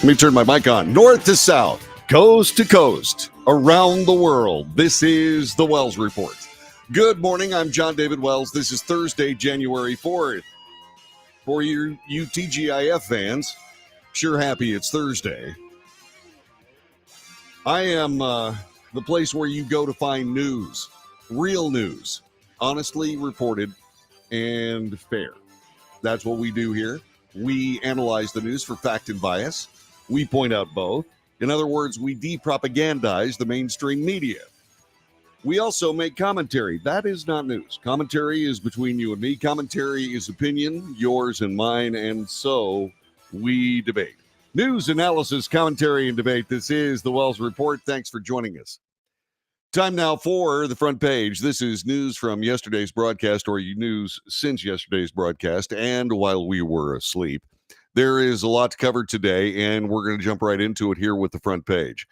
Let me turn my mic on. North to south, coast to coast, around the world. This is the Wells Report. Good morning. I'm John David Wells. This is Thursday, January 4th. For you TGIF fans, sure happy it's Thursday. I am the place where you go to find news, real news, honestly reported and fair. That's what we do here. We analyze the news for fact and bias. We point out both. In other words, we de-propagandize the mainstream media. We also make commentary. That is not news. Commentary is between you and me. Commentary is opinion, yours and mine, and so we debate. News, analysis, commentary, and debate. This is the Wells Report. Thanks for joining us. Time now for the front page. This is news from yesterday's broadcast, or news since yesterday's broadcast, and while we were asleep. There is a lot to cover today, and we're going to jump right into it here with the front page.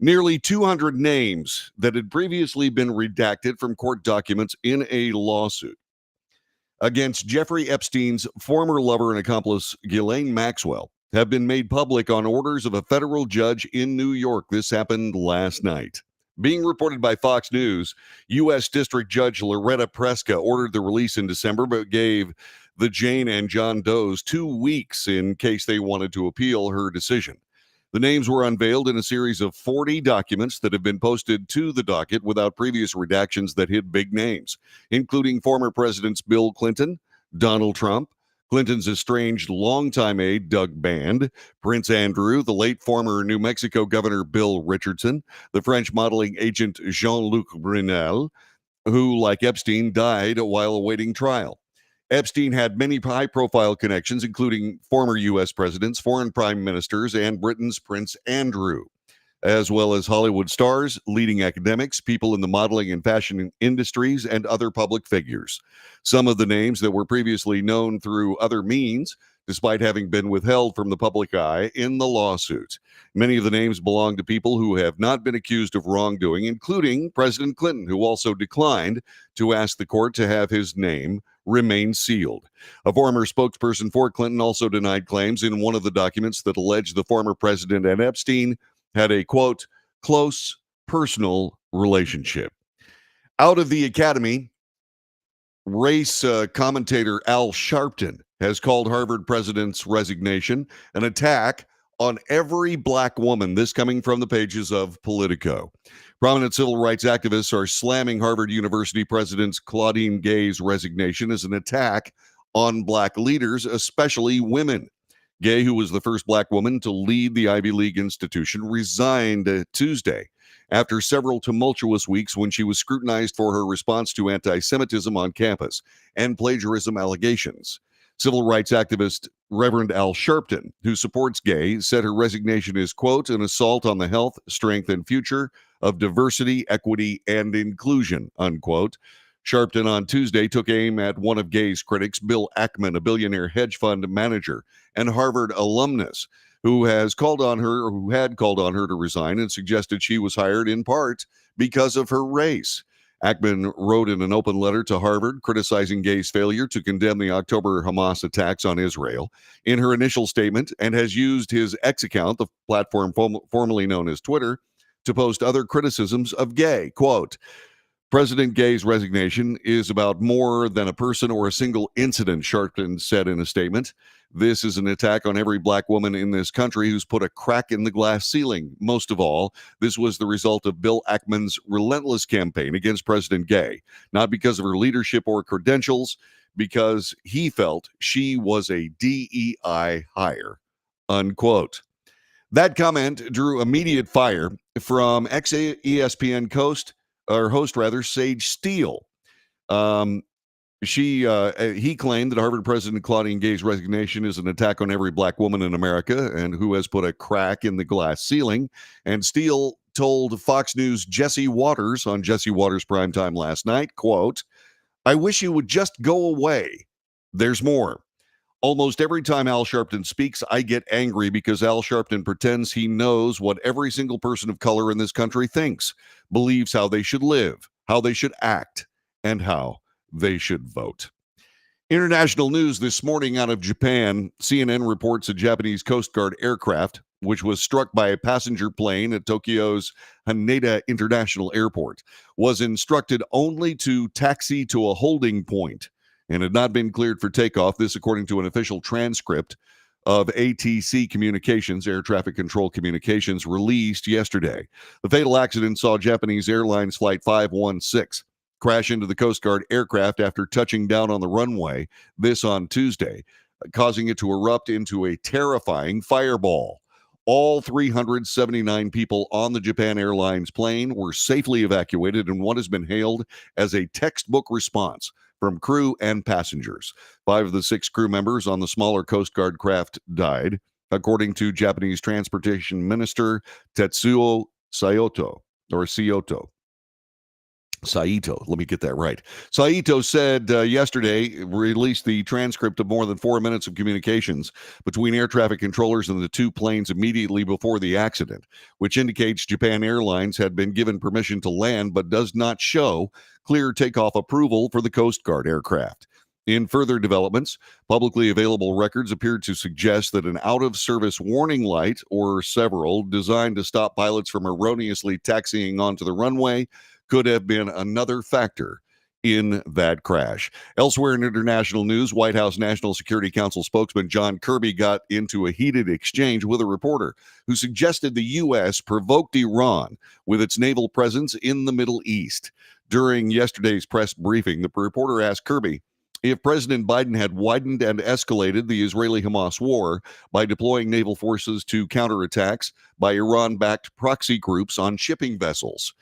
Nearly 200 names that had previously been redacted from court documents in a lawsuit against Jeffrey Epstein's former lover and accomplice, Ghislaine Maxwell, have been made public on orders of a federal judge in New York. This happened last night. Being reported by Fox News, U.S. District Judge Loretta Preska ordered the release in December, but gave the Jane and John Does 2 weeks in case they wanted to appeal her decision. The names were unveiled in a series of 40 documents that have been posted to the docket without previous redactions that hid big names, including former Presidents Bill Clinton, Donald Trump, Clinton's estranged longtime aide, Doug Band, Prince Andrew, the late former New Mexico Governor Bill Richardson, the French modeling agent Jean-Luc Brunel, who, like Epstein, died while awaiting trial. Epstein had many high-profile connections, including former U.S. presidents, foreign prime ministers, and Britain's Prince Andrew, as well as Hollywood stars, leading academics, people in the modeling and fashion industries, and other public figures. Some of the names that were previously known through other means, despite having been withheld from the public eye in the lawsuit. Many of the names belong to people who have not been accused of wrongdoing, including President Clinton, who also declined to ask the court to have his name remain sealed. A former spokesperson for Clinton also denied claims in one of the documents that alleged the former president and Epstein had a, quote, close personal relationship. Out of the academy, race commentator Al Sharpton has called Harvard president's resignation an attack on every black woman. This coming from the pages of Politico. Prominent civil rights activists are slamming Harvard University President Claudine Gay's resignation as an attack on black leaders, especially women. Gay, who was the first black woman to lead the Ivy League institution, resigned Tuesday after several tumultuous weeks when she was scrutinized for her response to anti-Semitism on campus and plagiarism allegations. Civil rights activist Reverend Al Sharpton, who supports Gay, said her resignation is, quote, an assault on the health, strength, and future of diversity, equity, and inclusion, unquote. Sharpton on Tuesday took aim at one of Gay's critics, Bill Ackman, a billionaire hedge fund manager and Harvard alumnus, who had called on her to resign and suggested she was hired in part because of her race. Ackman wrote in an open letter to Harvard criticizing Gay's failure to condemn the October Hamas attacks on Israel in her initial statement, and has used his X account, the platform formerly known as Twitter, to post other criticisms of Gay. Quote, President Gay's resignation is about more than a person or a single incident, Sharpton said in a statement. This is an attack on every black woman in this country who's put a crack in the glass ceiling. Most of all, this was the result of Bill Ackman's relentless campaign against President Gay, not because of her leadership or credentials, because he felt she was a DEI hire, unquote. That comment drew immediate fire from ex-ESPN host Sage Steele. He claimed that Harvard President Claudine Gay's resignation is an attack on every black woman in America and who has put a crack in the glass ceiling. And Steele told Fox News' Jesse Waters on Jesse Waters Primetime last night, quote, I wish you would just go away. There's more. Almost every time Al Sharpton speaks, I get angry because Al Sharpton pretends he knows what every single person of color in this country thinks, believes how they should live, how they should act, and how they should vote. International news this morning out of Japan. CNN reports a Japanese Coast Guard aircraft, which was struck by a passenger plane at Tokyo's Haneda International Airport, was instructed only to taxi to a holding point and had not been cleared for takeoff. This, according to an official transcript of ATC Communications, Air Traffic Control Communications, released yesterday. The fatal accident saw Japanese Airlines Flight 516 crash into the Coast Guard aircraft after touching down on the runway, this on Tuesday, causing it to erupt into a terrifying fireball. All 379 people on the Japan Airlines plane were safely evacuated in what has been hailed as a textbook response from crew and passengers. 5 of the 6 crew members on the smaller Coast Guard craft died, according to Japanese Transportation Minister Tetsuo Saito. Saito, let me get that right. Saito said yesterday, released the transcript of more than 4 minutes of communications between air traffic controllers and the 2 planes immediately before the accident, which indicates Japan Airlines had been given permission to land but does not show clear takeoff approval for the Coast Guard aircraft. In further developments, publicly available records appeared to suggest that an out-of-service warning light, or several, designed to stop pilots from erroneously taxiing onto the runway, could have been another factor in that crash. Elsewhere in international news, White House National Security Council spokesman John Kirby got into a heated exchange with a reporter who suggested the U.S. provoked Iran with its naval presence in the Middle East. During yesterday's press briefing, the reporter asked Kirby if President Biden had widened and escalated the Israeli-Hamas war by deploying naval forces to counterattacks by Iran-backed proxy groups on shipping vessels.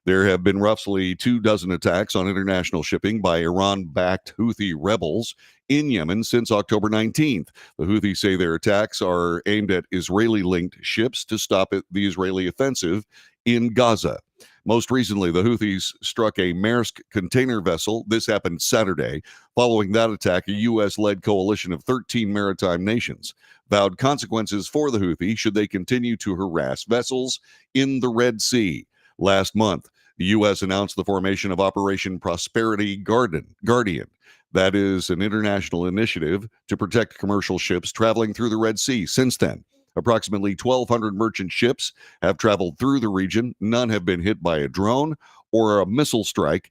There have been roughly 24 attacks on international shipping by Iran-backed Houthi rebels in Yemen since October 19th. The Houthis say their attacks are aimed at Israeli-linked ships to stop the Israeli offensive in Gaza. Most recently, the Houthis struck a Maersk container vessel. This happened Saturday. Following that attack, a U.S.-led coalition of 13 maritime nations vowed consequences for the Houthi should they continue to harass vessels in the Red Sea. Last month, the U.S. announced the formation of Operation Prosperity Guardian. That is an international initiative to protect commercial ships traveling through the Red Sea. Since then, approximately 1,200 merchant ships have traveled through the region. None have been hit by a drone or a missile strike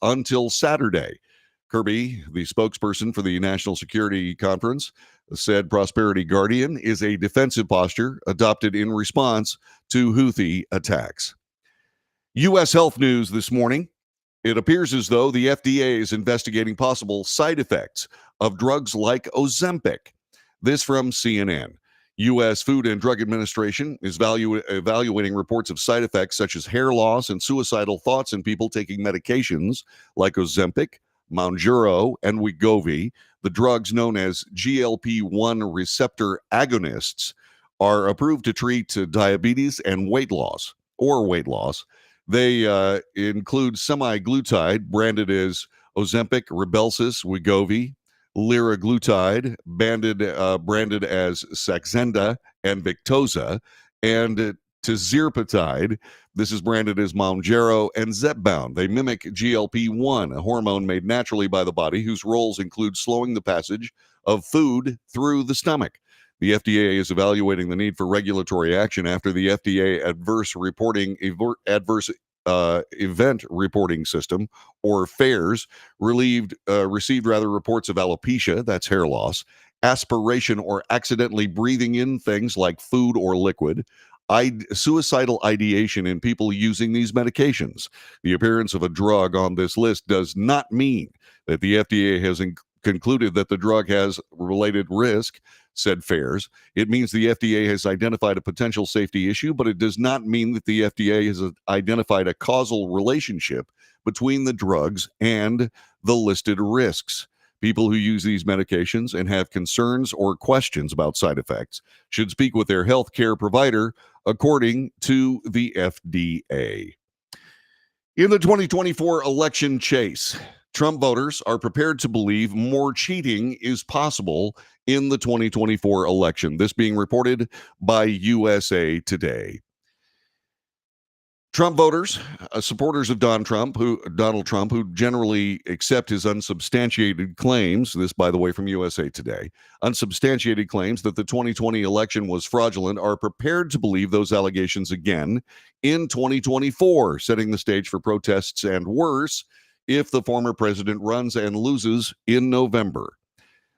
until Saturday. Kirby, the spokesperson for the National Security Conference, said Prosperity Guardian is a defensive posture adopted in response to Houthi attacks. U.S. health news this morning. It appears as though the FDA is investigating possible side effects of drugs like Ozempic. This from CNN. U.S. Food and Drug Administration is evaluating reports of side effects such as hair loss and suicidal thoughts in people taking medications like Ozempic, Mounjaro, and Wegovy. The drugs known as GLP-1 receptor agonists are approved to treat diabetes and weight loss. They include semaglutide, branded as Ozempic, Rybelsus, Wegovy, liraglutide, branded as Saxenda and Victoza, and tirzepatide. This is branded as Mounjaro and Zepbound. They mimic GLP-1, a hormone made naturally by the body whose roles include slowing the passage of food through the stomach. The FDA is evaluating the need for regulatory action after the FDA Adverse Event Reporting System, or FAERS, received reports of alopecia, that's hair loss, aspiration or accidentally breathing in things like food or liquid, suicidal ideation in people using these medications. The appearance of a drug on this list does not mean that the FDA has concluded that the drug has related risk, said FAERS. It means the FDA has identified a potential safety issue, but it does not mean that the FDA has identified a causal relationship between the drugs and the listed risks. People who use these medications and have concerns or questions about side effects should speak with their health care provider, according to the FDA. In the 2024 election chase, Trump voters are prepared to believe more cheating is possible in the 2024 election. This being reported by USA Today. Trump voters, supporters of Donald Trump, who generally accept his unsubstantiated claims, this, by the way, from USA Today, unsubstantiated claims that the 2020 election was fraudulent, are prepared to believe those allegations again in 2024, setting the stage for protests and worse if the former president runs and loses in November.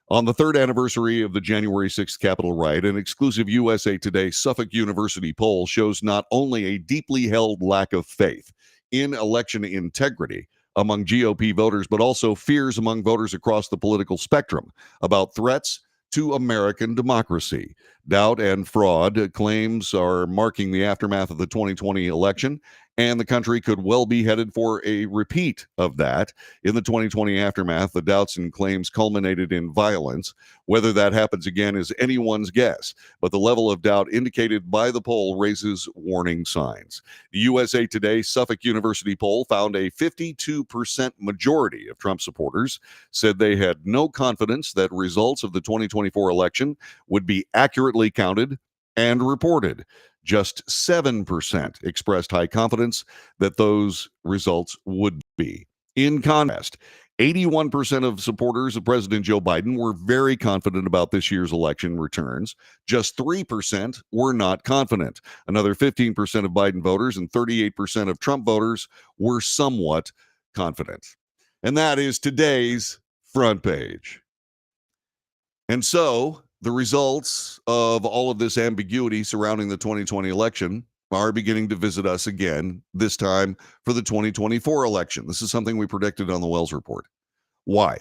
On the third anniversary of the January 6th Capitol riot, an exclusive USA Today Suffolk University poll shows not only a deeply held lack of faith in election integrity among GOP voters, but also fears among voters across the political spectrum about threats to American democracy. Doubt and fraud claims are marking the aftermath of the 2020 election, and the country could well be headed for a repeat of that. In the 2020 aftermath, the doubts and claims culminated in violence. Whether that happens again is anyone's guess, but the level of doubt indicated by the poll raises warning signs. The USA Today Suffolk University poll found a 52% majority of Trump supporters said they had no confidence that results of the 2024 election would be accurately counted and reported. Just 7% expressed high confidence that those results would be. In contrast, 81% of supporters of President Joe Biden were very confident about this year's election returns. Just 3% were not confident. Another 15% of Biden voters and 38% of Trump voters were somewhat confident. And that is today's front page. And so the results of all of this ambiguity surrounding the 2020 election are beginning to visit us again, this time for the 2024 election. This is something we predicted on the Wells Report. Why?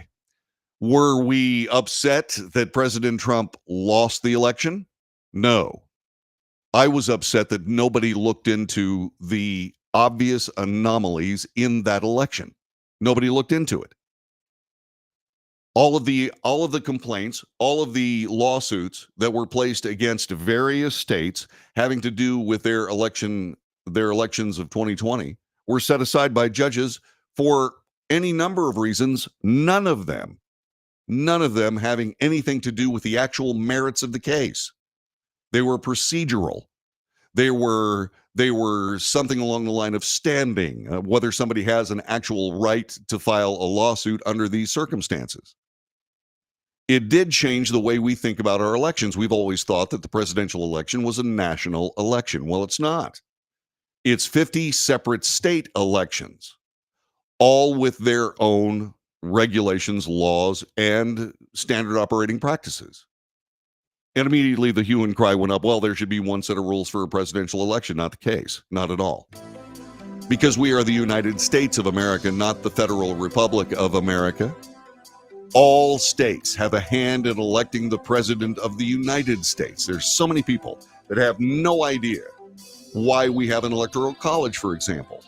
Were we upset that President Trump lost the election? No. I was upset that nobody looked into the obvious anomalies in that election. Nobody looked into it. All of the complaints, all of the lawsuits that were placed against various states having to do with their elections of 2020 were set aside by judges for any number of reasons, none of them having anything to do with the actual merits of the case. They were procedural. They were something along the line of standing, whether somebody has an actual right to file a lawsuit under these circumstances. It did change the way we think about our elections. We've always thought that the presidential election was a national election. Well, it's not. It's 50 separate state elections, all with their own regulations, laws, and standard operating practices. And immediately the hue and cry went up, well, there should be one set of rules for a presidential election. Not the case. Not at all. Because we are the United States of America, not the Federal Republic of America. All states have a hand in electing the president of the United States. There's so many people that have no idea why we have an electoral college, for example.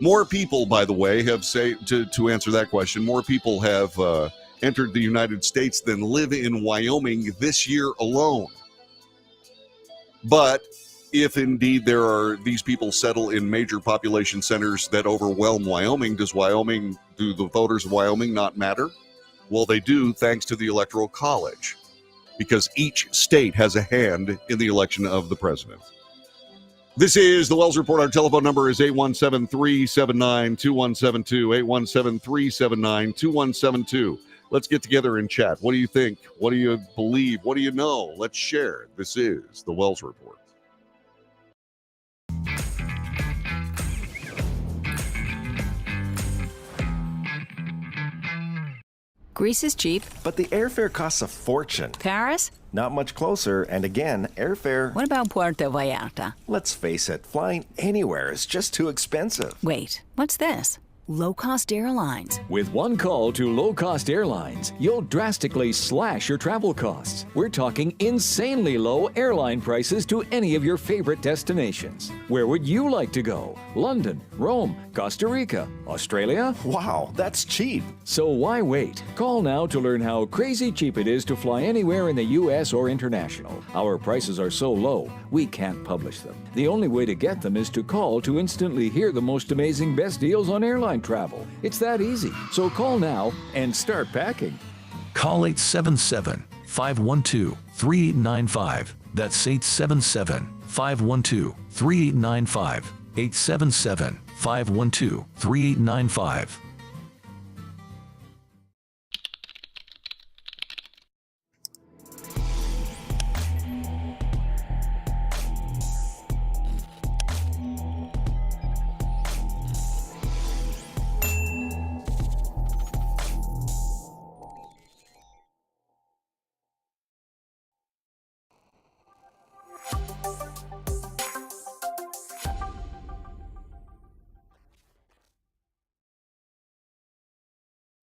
More people, by the way, have to answer that question, more people have entered the United States than live in Wyoming this year alone. But if indeed these people settle in major population centers that overwhelm Wyoming, do the voters of Wyoming not matter? Well, they do, thanks to the Electoral College, because each state has a hand in the election of the president. This is the Wells Report. Our telephone number is 817-379-2172, 817-379-2172. Let's get together and chat. What do you think? What do you believe? What do you know? Let's share. This is the Wells Report. Greece is cheap. But the airfare costs a fortune. Paris? Not much closer, and again, airfare... What about Puerto Vallarta? Let's face it, flying anywhere is just too expensive. Wait, what's this? Low-cost airlines. With one call to low-cost airlines, you'll drastically slash your travel costs. We're talking insanely low airline prices to any of your favorite destinations. Where would you like to go? London, Rome, Costa Rica, Australia? Wow, that's cheap. So why wait? Call now to learn how crazy cheap it is to fly anywhere in the U.S. or international. Our prices are so low, we can't publish them. The only way to get them is to call to instantly hear the most amazing best deals on airline travel. It's that easy. So call now and start packing. Call 877-512-3895. That's 877-512-3895. 877-512-3895.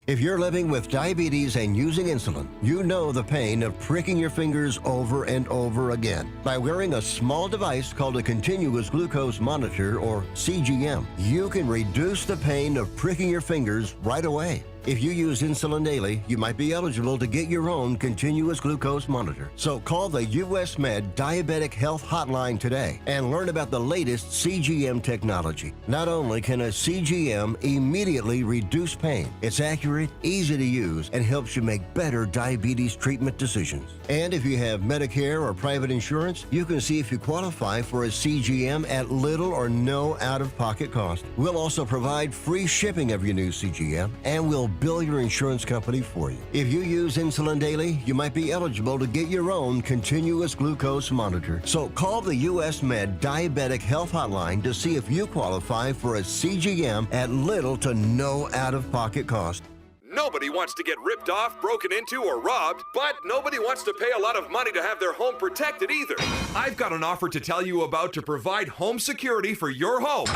If you're living with diabetes and using insulin, you know the pain of pricking your fingers over and over again. By wearing a small device called a continuous glucose monitor, or CGM, you can reduce the pain of pricking your fingers right away. If you use insulin daily, you might be eligible to get your own continuous glucose monitor. So call the US Med Diabetic Health Hotline today and learn about the latest CGM technology. Not only can a CGM immediately reduce pain, it's accurate, easy to use, and helps you make better diabetes treatment decisions. And if you have Medicare or private insurance, you can see if you qualify for a CGM at little or no out-of-pocket cost. We'll also provide free shipping of your new CGM, and we'll bill your insurance company for you. If you use insulin daily, you might be eligible to get your own continuous glucose monitor. So call the US Med Diabetic Health Hotline to see if you qualify for a CGM at little to no out-of-pocket cost. Nobody wants to get ripped off, broken into, or robbed, but nobody wants to pay a lot of money to have their home protected either. I've got an offer to tell you about to provide home security for your home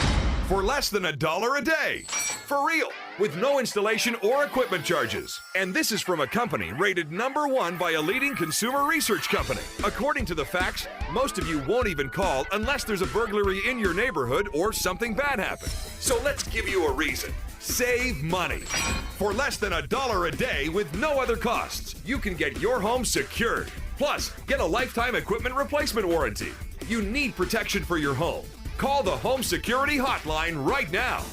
for less than $1 a day. For real, with no installation or equipment charges. And this is from a company rated #1 by a leading consumer research company. According to the facts, most of you won't even call unless there's a burglary in your neighborhood or something bad happened. So let's give you a reason. Save money. For less than $1 a day with no other costs, you can get your home secured. Plus, get a lifetime equipment replacement warranty. You need protection for your home. Call the Home Security Hotline right now.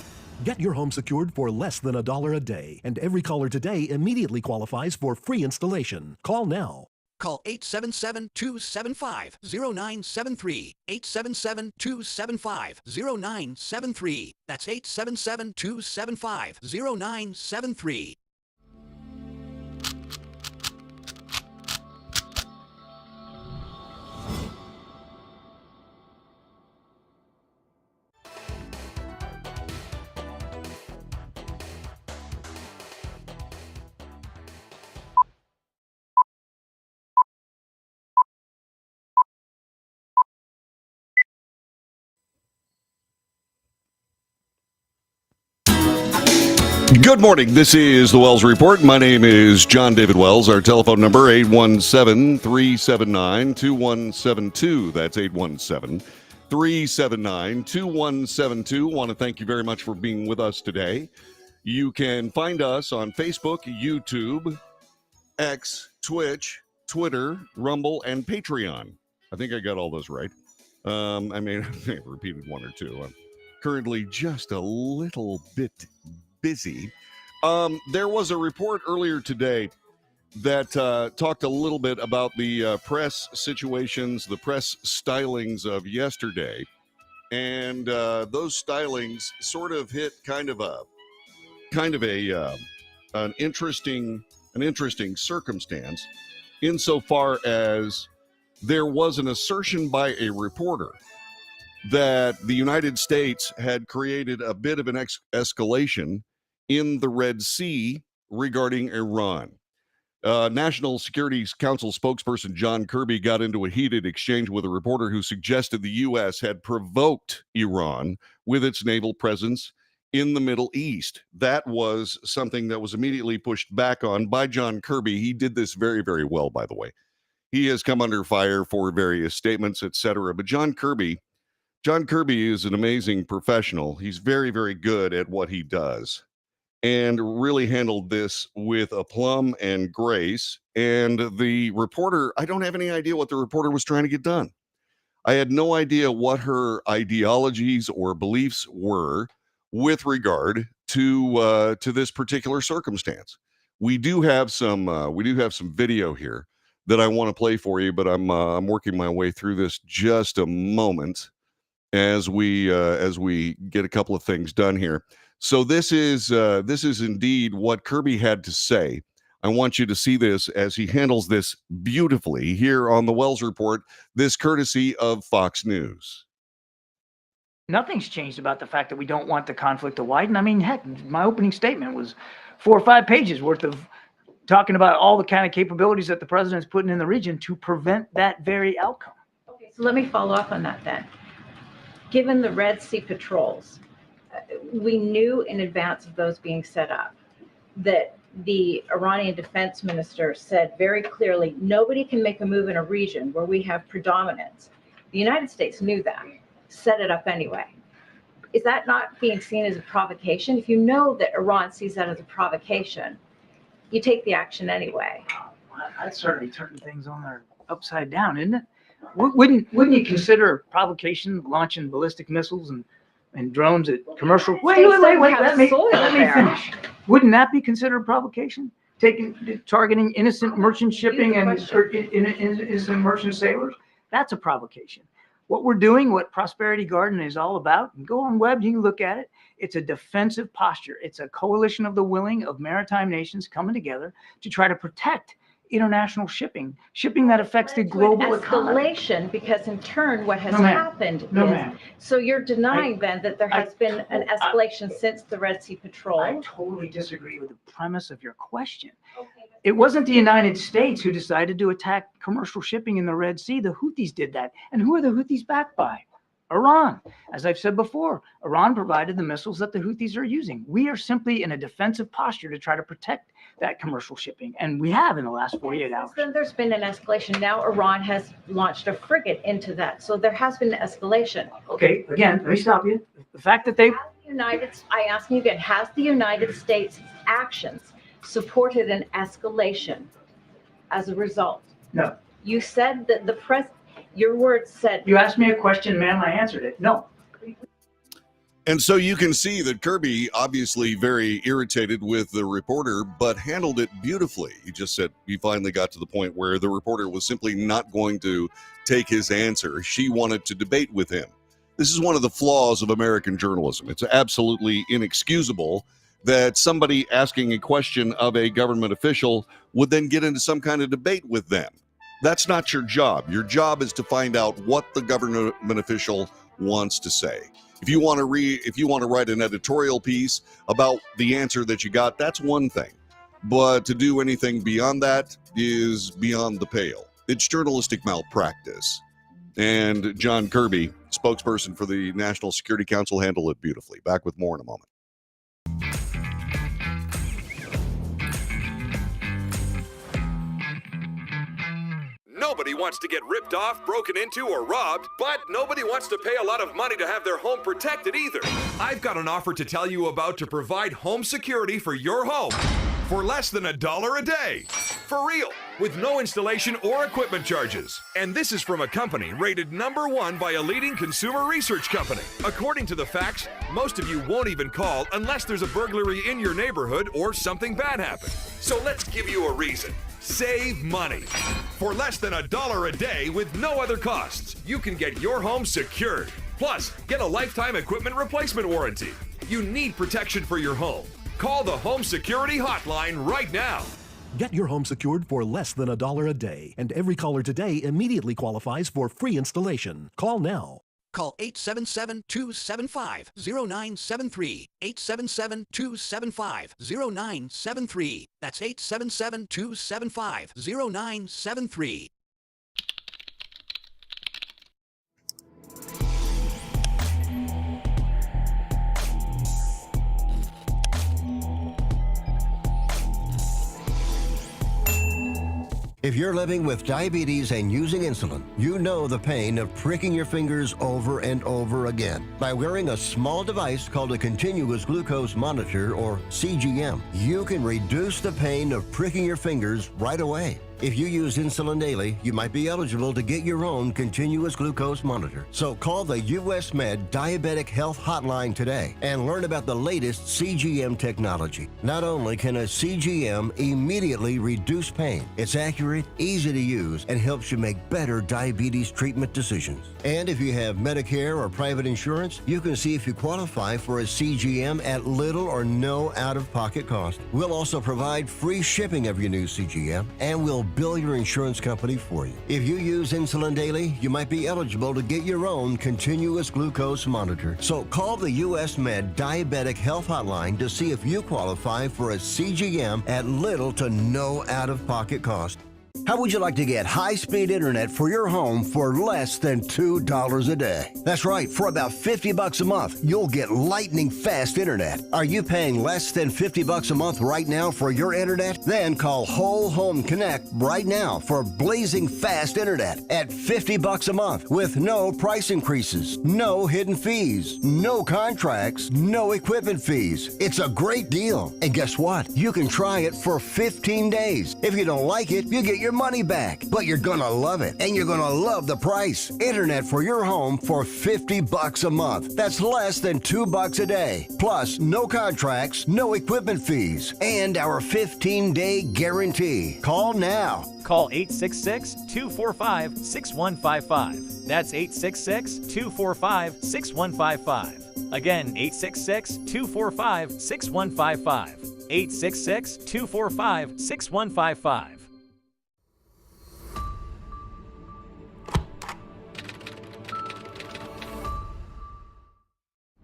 Get your home secured for less than $1 a day, and every caller today immediately qualifies for free installation. Call now. Call 877-275-0973. 877-275-0973. That's 877-275-0973. Good morning. This is the Wells Report. My name is John David Wells. Our telephone number, 817-379-2172. That's 817-379-2172. Want to thank you very much for being with us today. You can find us on Facebook, YouTube, X, Twitch, Twitter, Rumble, and Patreon. I think I got all those right. I may have repeated one or two. I'm currently just a little bit busy. There was a report earlier today that talked a little bit about the press situations, the press stylings of yesterday, and those stylings sort of hit an interesting circumstance, insofar as there was an assertion by a reporter that the United States had created a bit of an escalation in the Red Sea regarding Iran. National Security Council spokesperson John Kirby got into a heated exchange with a reporter who suggested the U.S. had provoked Iran with its naval presence in the Middle East. That was something that was immediately pushed back on by John Kirby. He did this very, very well, by the way. He has come under fire for various statements, etc. But John Kirby is an amazing professional. He's very, very good at what he does, and really handled this with aplomb and grace. And the reporter, I don't have any idea what the reporter was trying to get done. I had no idea what her ideologies or beliefs were with regard to this particular circumstance. We do have some video here that I want to play for you, but I'm working my way through this. Just a moment. as we get a couple of things done here. So this is indeed what Kirby had to say. I want you to see this as he handles this beautifully here on the Wells Report, this courtesy of Fox News. Nothing's changed about the fact that we don't want the conflict to widen. I mean, heck, my opening statement was 4 or 5 pages worth of talking about all the kind of capabilities that the president's putting in the region to prevent that very outcome. Okay, so let me follow up on that then. Given the Red Sea patrols, we knew in advance of those being set up that the Iranian defense minister said very clearly, nobody can make a move in a region where we have predominance. The United States knew that, set it up anyway. Is that not being seen as a provocation? If you know that Iran sees that as a provocation, you take the action anyway. That's certainly turning things on their upside down, isn't it? Wouldn't you consider provocation launching ballistic missiles and drones at commercial? Wait, let me finish. Wouldn't that be considered provocation? Targeting innocent merchant shipping and innocent merchant sailors? That's a provocation. What we're doing, what Prosperity Garden is all about, and go on web, you can look at it. It's a defensive posture. It's a coalition of the willing of maritime nations coming together to try to protect international shipping that affects the global economy. Escalation, because in turn, what has happened is, so you're denying then that there has been an escalation since the Red Sea patrol? I totally disagree with the premise of your question. It wasn't the United States who decided to attack commercial shipping in the Red Sea. The Houthis did that. And who are the Houthis backed by? Iran. As I've said before, Iran provided the missiles that the Houthis are using. We are simply in a defensive posture to try to protect that commercial shipping. And we have in the last 48 hours. Then there's been an escalation. Now Iran has launched a frigate into that. So there has been an escalation. Okay, again, let me stop you. The fact that they... I ask you again, has the United States actions supported an escalation as a result? No. You said that your words said... You asked me a question, ma'am, I answered it. No. And so you can see that Kirby, obviously very irritated with the reporter, but handled it beautifully. He just said he finally got to the point where the reporter was simply not going to take his answer. She wanted to debate with him. This is one of the flaws of American journalism. It's absolutely inexcusable that somebody asking a question of a government official would then get into some kind of debate with them. That's not your job. Your job is to find out what the government official wants to say. If you want to write an editorial piece about the answer that you got, that's one thing. But to do anything beyond that is beyond the pale. It's journalistic malpractice. And John Kirby, spokesperson for the National Security Council, handled it beautifully. Back with more in a moment. Nobody wants to get ripped off, broken into, or robbed, but nobody wants to pay a lot of money to have their home protected either. I've got an offer to tell you about to provide home security for your home for less than $1 a day. For real, with no installation or equipment charges. And this is from a company rated #1 by a leading consumer research company. According to the facts, most of you won't even call unless there's a burglary in your neighborhood or something bad happened. So let's give you a reason. Save money. For less than $1 a day with no other costs, you can get your home secured. Plus, get a lifetime equipment replacement warranty. You need protection for your home. Call the Home Security Hotline right now. Get your home secured for less than $1 a day, and every caller today immediately qualifies for free installation. Call now. Call 877-275-0973. 877-275-0973. That's 877-275-0973. If you're living with diabetes and using insulin, you know the pain of pricking your fingers over and over again. By wearing a small device called a continuous glucose monitor, or CGM, you can reduce the pain of pricking your fingers right away. If you use insulin daily, you might be eligible to get your own continuous glucose monitor. So call the US Med Diabetic Health Hotline today and learn about the latest CGM technology. Not only can a CGM immediately reduce pain, it's accurate, easy to use, and helps you make better diabetes treatment decisions. And if you have Medicare or private insurance, you can see if you qualify for a CGM at little or no out-of-pocket cost. We'll also provide free shipping of your new CGM, and we'll bill your insurance company for you. If you use insulin daily, you might be eligible to get your own continuous glucose monitor. So call the US Med Diabetic Health Hotline to see if you qualify for a CGM at little to no out-of-pocket cost. How would you like to get high-speed internet for your home for less than $2 a day? That's right, for about $50 a month, you'll get lightning fast internet. Are you paying less than $50 a month right now for your internet? Then call Whole Home Connect right now for blazing fast internet at $50 a month with no price increases, no hidden fees, no contracts, no equipment fees. It's a great deal. And guess what? You can try it for 15 days. If you don't like it, you get your money back, but you're gonna love it, and you're gonna love the price. Internet for your home for $50 a month. That's less than $2 a day. Plus, no contracts, no equipment fees, and our 15-day guarantee. Call now. Call 866-245-6155. That's 866-245-6155. Again, 866-245-6155. 866-245-6155.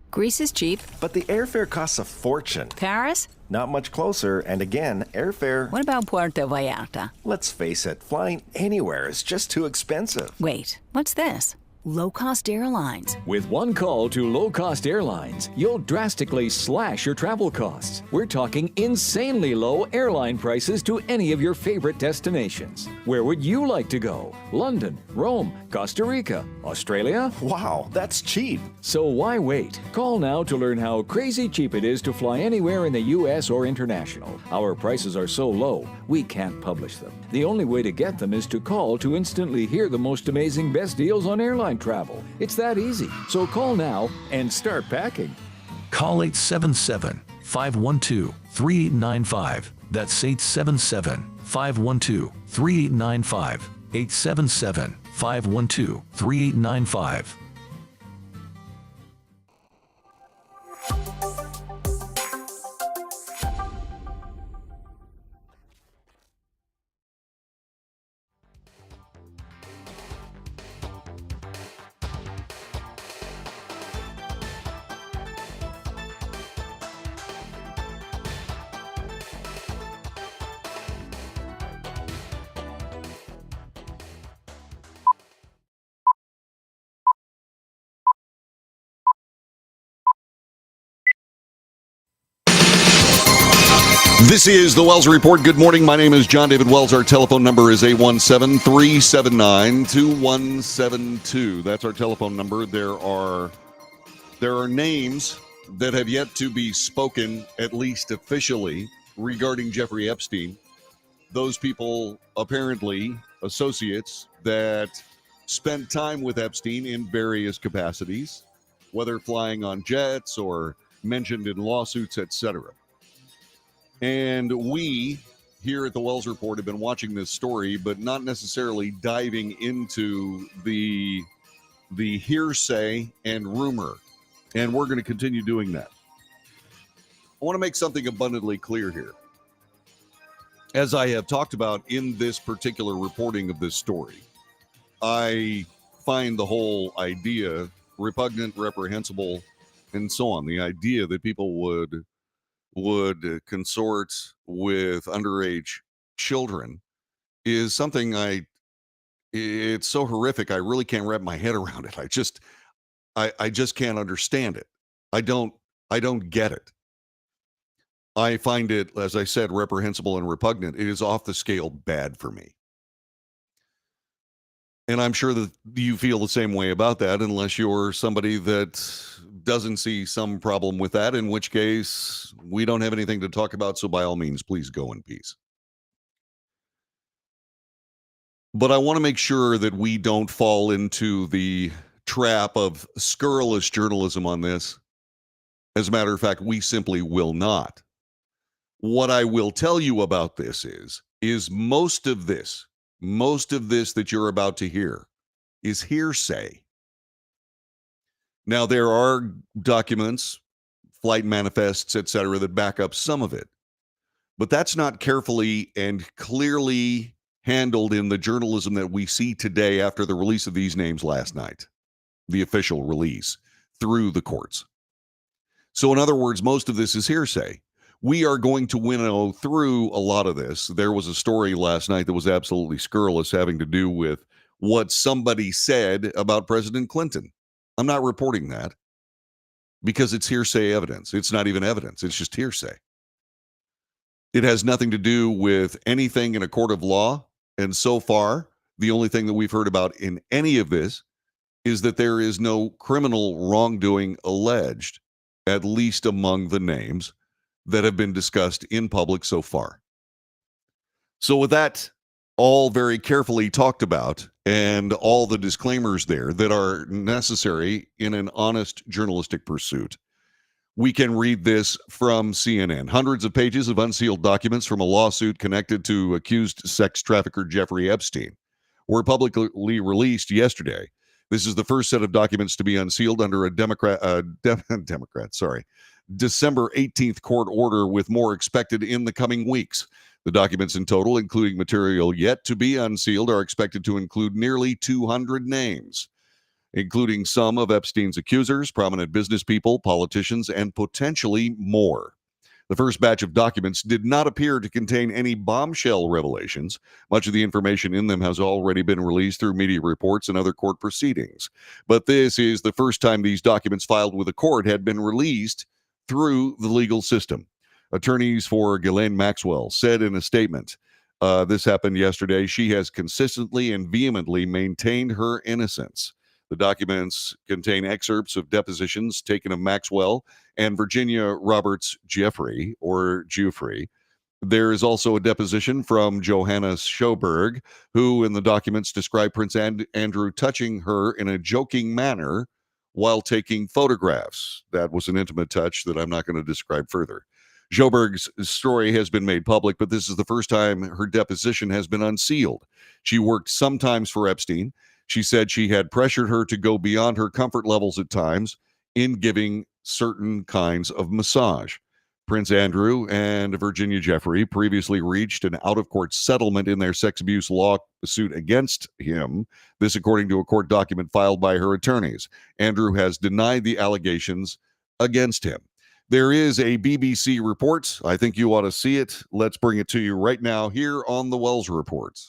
Greece is cheap. But the airfare costs a fortune. Paris? Not much closer, and again, airfare... What about Puerto Vallarta? Let's face it, flying anywhere is just too expensive. Wait, what's this? Low-cost airlines. With one call to low-cost airlines, you'll drastically slash your travel costs. We're talking insanely low airline prices to any of your favorite destinations. Where would you like to go? London, Rome, Costa Rica, Australia? Wow, that's cheap. So why wait? Call now to learn how crazy cheap it is to fly anywhere in the U.S. or international. Our prices are so low, we can't publish them. The only way to get them is to call to instantly hear the most amazing best deals on airline travel. It's that easy. So call now and start packing. Call 877-512-3895. That's 877-512-3895. 877-512-3895. This is the Wells Report. Good morning. My name is John David Wells. Our telephone number is 817-379-2172. That's our telephone number. There are names that have yet to be spoken, at least officially, regarding Jeffrey Epstein. Those people, apparently associates that spent time with Epstein in various capacities, whether flying on jets or mentioned in lawsuits, etc. And we here at the Wells Report have been watching this story, but not necessarily diving into the hearsay and rumor. And we're going to continue doing that. I want to make something abundantly clear here. As I have talked about in this particular reporting of this story, I find the whole idea repugnant, reprehensible, and so on. The idea that people would consort with underage children is something it's so horrific. I really can't wrap my head around it. I just can't understand it. I don't get it. I find it, as I said, reprehensible and repugnant. It is off the scale bad for me. And I'm sure that you feel the same way about that, unless you're somebody that doesn't see some problem with that, in which case we don't have anything to talk about. So by all means, please go in peace. But I want to make sure that we don't fall into the trap of scurrilous journalism on this. As a matter of fact, we simply will not. What I will tell you about this is most of this that you're about to hear is hearsay. Now, there are documents, flight manifests, etc., that back up some of it. But that's not carefully and clearly handled in the journalism that we see today after the release of these names last night, the official release through the courts. So in other words, most of this is hearsay. We are going to winnow through a lot of this. There was a story last night that was absolutely scurrilous having to do with what somebody said about President Clinton. I'm not reporting that because it's hearsay evidence. It's not even evidence. It's just hearsay. It has nothing to do with anything in a court of law. And so far, the only thing that we've heard about in any of this is that there is no criminal wrongdoing alleged, at least among the names that have been discussed in public so far. So with that all very carefully talked about and all the disclaimers there that are necessary in an honest journalistic pursuit, we can read this from CNN. Hundreds of pages of unsealed documents from a lawsuit connected to accused sex trafficker Jeffrey Epstein were publicly released yesterday. This is the first set of documents to be unsealed under a December 18th court order, with more expected in the coming weeks. The documents in total, including material yet to be unsealed, are expected to include nearly 200 names, including some of Epstein's accusers, prominent business people, politicians, and potentially more. The first batch of documents did not appear to contain any bombshell revelations. Much of the information in them has already been released through media reports and other court proceedings. But this is the first time these documents filed with a court had been released through the legal system. Attorneys for Ghislaine Maxwell said in a statement, this happened yesterday, she has consistently and vehemently maintained her innocence. The documents contain excerpts of depositions taken of Maxwell and Virginia Roberts Giuffre, or Giuffre. There is also a deposition from Johanna Schoberg, who in the documents describe Prince Andrew touching her in a joking manner while taking photographs. That was an intimate touch that I'm not going to describe further. Schoberg's story has been made public, but this is the first time her deposition has been unsealed. She worked sometimes for Epstein. She said she had pressured her to go beyond her comfort levels at times in giving certain kinds of massage. Prince Andrew and Virginia Giuffre previously reached an out-of-court settlement in their sex abuse lawsuit against him. This, according to a court document filed by her attorneys. Andrew has denied the allegations against him. There is a BBC report. I think you ought to see it. Let's bring it to you right now here on the Wells Report.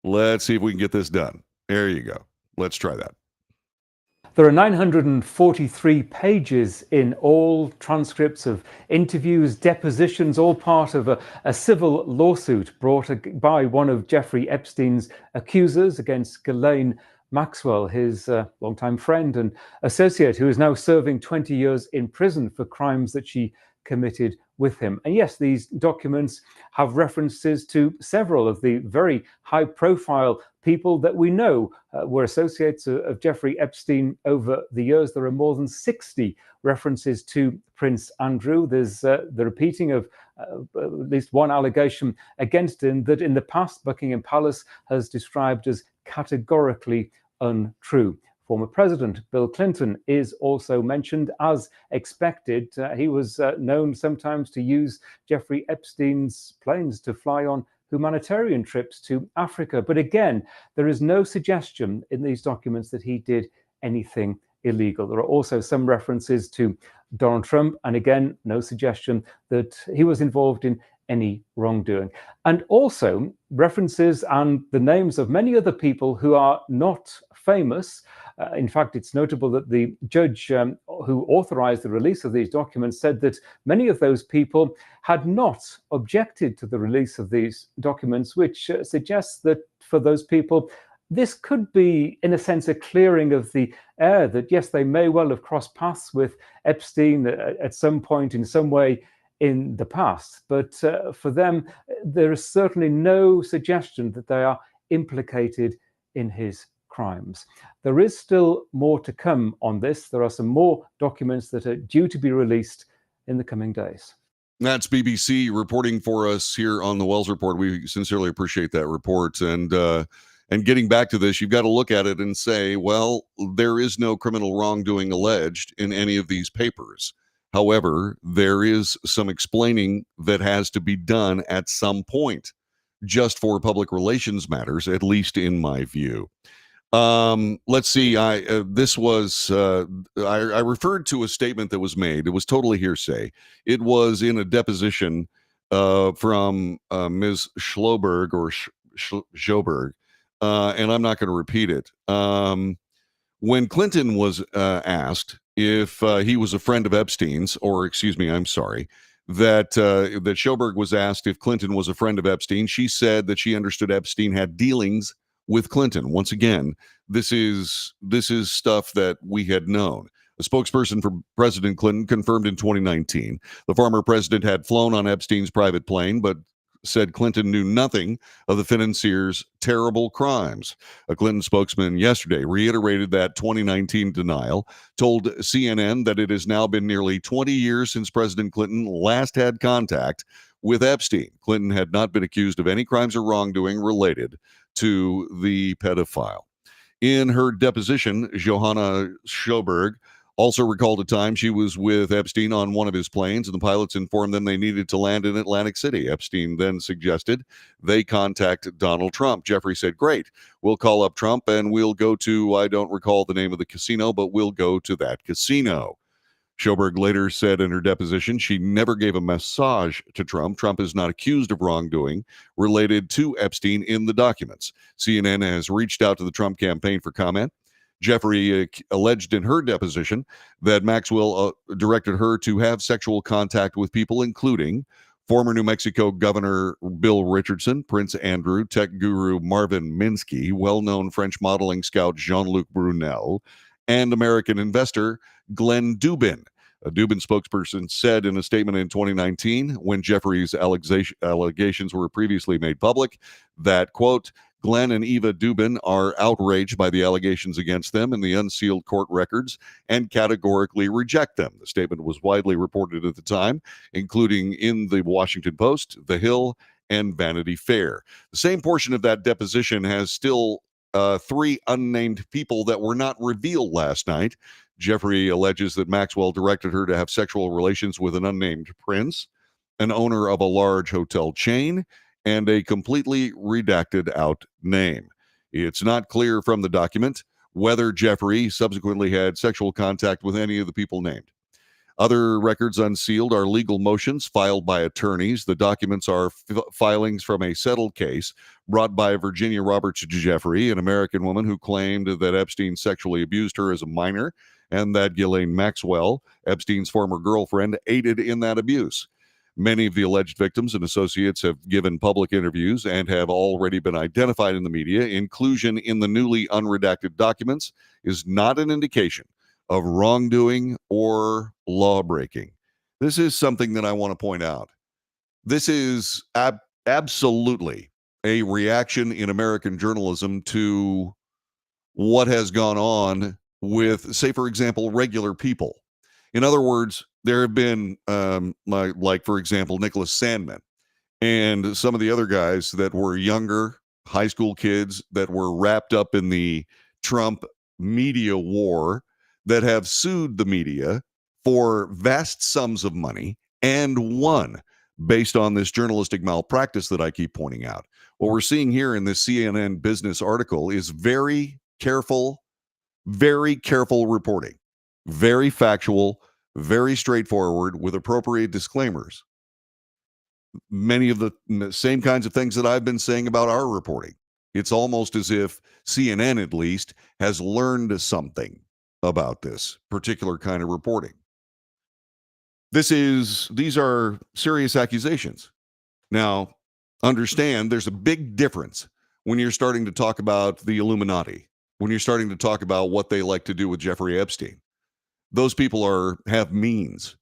Let's see if we can get this done. There you go. Let's try that. There are 943 pages in all, transcripts of interviews, depositions, all part of a civil lawsuit brought by one of Jeffrey Epstein's accusers against Ghislaine Maxwell, his longtime friend and associate, who is now serving 20 years in prison for crimes that she committed with him. And yes, these documents have references to several of the very high-profile people that we know were associates of Jeffrey Epstein over the years. There are more than 60 references to Prince Andrew. There's the repeating of at least one allegation against him that in the past Buckingham Palace has described as categorically untrue. Former President Bill Clinton is also mentioned as expected. He was known sometimes to use Jeffrey Epstein's planes to fly on humanitarian trips to Africa. But again, there is no suggestion in these documents that he did anything illegal. There are also some references to Donald Trump, and again, no suggestion that he was involved in any wrongdoing. And also references and the names of many other people who are not famous. In fact, it's notable that the judge who authorized the release of these documents said that many of those people had not objected to the release of these documents, which suggests that for those people, this could be, in a sense, a clearing of the air that, yes, they may well have crossed paths with Epstein at some point in some way in the past. But for them, there is certainly no suggestion that they are implicated in his crimes. There is still more to come on this. There are some more documents that are due to be released in the coming days. That's BBC reporting for us here on the Wells Report. We sincerely appreciate that report. And getting back to this, you've got to look at it and say, well, there is no criminal wrongdoing alleged in any of these papers. However, there is some explaining that has to be done at some point, just for public relations matters, at least in my view. Let's see. I referred to a statement that was made. It was totally hearsay. It was in a deposition from Ms. Schloberg or Schoberg, and I'm not going to repeat it. When Clinton was asked if he was a friend of Epstein's, or excuse me, I'm sorry, that Schoberg was asked if Clinton was a friend of Epstein, she said that she understood Epstein had dealings with Clinton. Once again, this is stuff that we had known. A spokesperson for President Clinton confirmed in 2019 the former president had flown on Epstein's private plane, but said Clinton knew nothing of the financier's terrible crimes. A Clinton spokesman yesterday reiterated that 2019 denial, told CNN that it has now been nearly 20 years since President Clinton last had contact with Epstein. Clinton had not been accused of any crimes or wrongdoing related to the pedophile. In her deposition, Johanna Schoberg also recalled a time she was with Epstein on one of his planes, and the pilots informed them they needed to land in Atlantic City. Epstein then suggested they contact Donald Trump. Jeffrey said, "Great, we'll call up Trump and we'll go to," I don't recall the name of the casino, "but we'll go to that casino." Schoberg later said in her deposition she never gave a massage to Trump. Trump is not accused of wrongdoing related to Epstein in the documents. CNN has reached out to the Trump campaign for comment. Jeffrey alleged in her deposition that Maxwell directed her to have sexual contact with people, including former New Mexico Governor Bill Richardson, Prince Andrew, tech guru Marvin Minsky, well-known French modeling scout Jean-Luc Brunel, and American investor Glenn Dubin. A Dubin spokesperson said in a statement in 2019, when Jeffrey's allegations were previously made public, that, quote, Glenn and Eva Dubin are outraged by the allegations against them and the unsealed court records and categorically reject them. The statement was widely reported at the time, including in the Washington Post, The Hill, and Vanity Fair. The same portion of that deposition has still three unnamed people that were not revealed last night. Jeffrey alleges that Maxwell directed her to have sexual relations with an unnamed prince, an owner of a large hotel chain, and a completely redacted out name. It's not clear from the document whether Jeffrey subsequently had sexual contact with any of the people named. Other records unsealed are legal motions filed by attorneys. The documents are filings from a settled case brought by Virginia Roberts Jeffrey, an American woman who claimed that Epstein sexually abused her as a minor and that Ghislaine Maxwell, Epstein's former girlfriend, aided in that abuse. Many of the alleged victims and associates have given public interviews and have already been identified in the media. Inclusion in the newly unredacted documents is not an indication of wrongdoing or law breaking. This is something that I want to point out. This is absolutely a reaction in American journalism to what has gone on with, say, for example, regular people. In other words, there have been, like, for example, Nicholas Sandmann and some of the other guys that were younger, high school kids that were wrapped up in the Trump media war that have sued the media for vast sums of money and won based on this journalistic malpractice that I keep pointing out. What we're seeing here in this CNN business article is very careful reporting, very factual, very straightforward, with appropriate disclaimers. Many of the same kinds of things that I've been saying about our reporting. It's almost as if CNN, at least, has learned something about this particular kind of reporting. These are serious accusations. Now, understand there's a big difference when you're starting to talk about the Illuminati, when you're starting to talk about what they like to do with Jeffrey Epstein. Those people have means.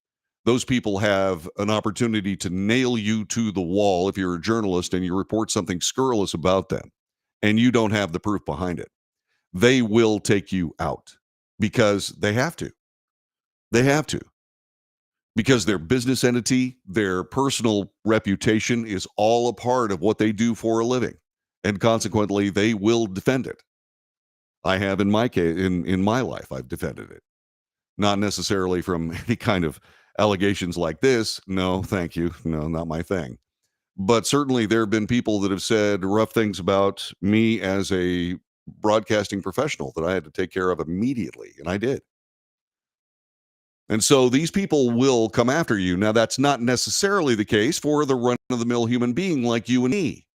Those people have an opportunity to nail you to the wall if you're a journalist and you report something scurrilous about them and you don't have the proof behind it. They will take you out because they have to. They have to. Because their business entity, their personal reputation is all a part of what they do for a living. And consequently, they will defend it. I have in my case, in my life, I've defended it. Not necessarily from any kind of allegations like this. No, thank you. No, not my thing. But certainly there have been people that have said rough things about me as a broadcasting professional that I had to take care of immediately. And I did. And so these people will come after you. Now, that's not necessarily the case for the run-of-the-mill human being like you and me.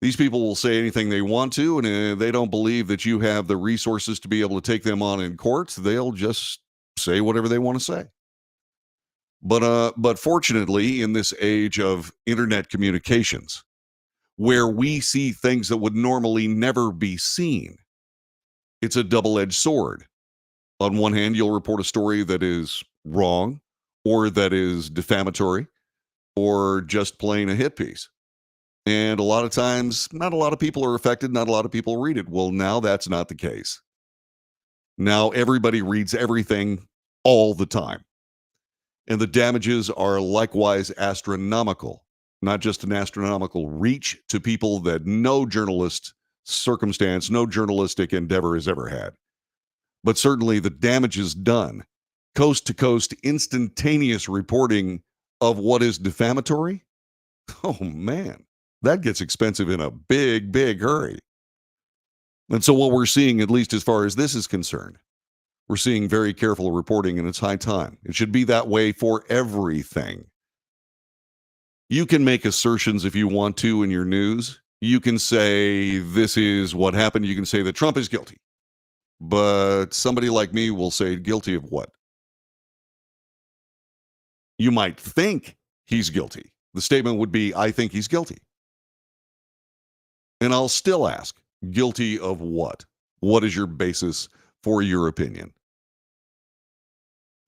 These people will say anything they want to, and if they don't believe that you have the resources to be able to take them on in court, they'll just say whatever they want to say. But fortunately, in this age of internet communications, where we see things that would normally never be seen, it's a double-edged sword. On one hand, you'll report a story that is wrong or that is defamatory or just plain a hit piece. And a lot of times, not a lot of people are affected. Not a lot of people read it. Well, now that's not the case. Now everybody reads everything all the time. And the damages are likewise astronomical. Not just an astronomical reach to people that no journalist circumstance, no journalistic endeavor has ever had. But certainly the damage is done. Coast to coast, instantaneous reporting of what is defamatory. Oh, man, that gets expensive in a big, big hurry. And so what we're seeing, at least as far as this is concerned, we're seeing very careful reporting, and it's high time. It should be that way for everything. You can make assertions if you want to in your news. You can say this is what happened. You can say that Trump is guilty. But somebody like me will say, guilty of what? You might think he's guilty. The statement would be, I think he's guilty. And I'll still ask, guilty of what? What is your basis for your opinion?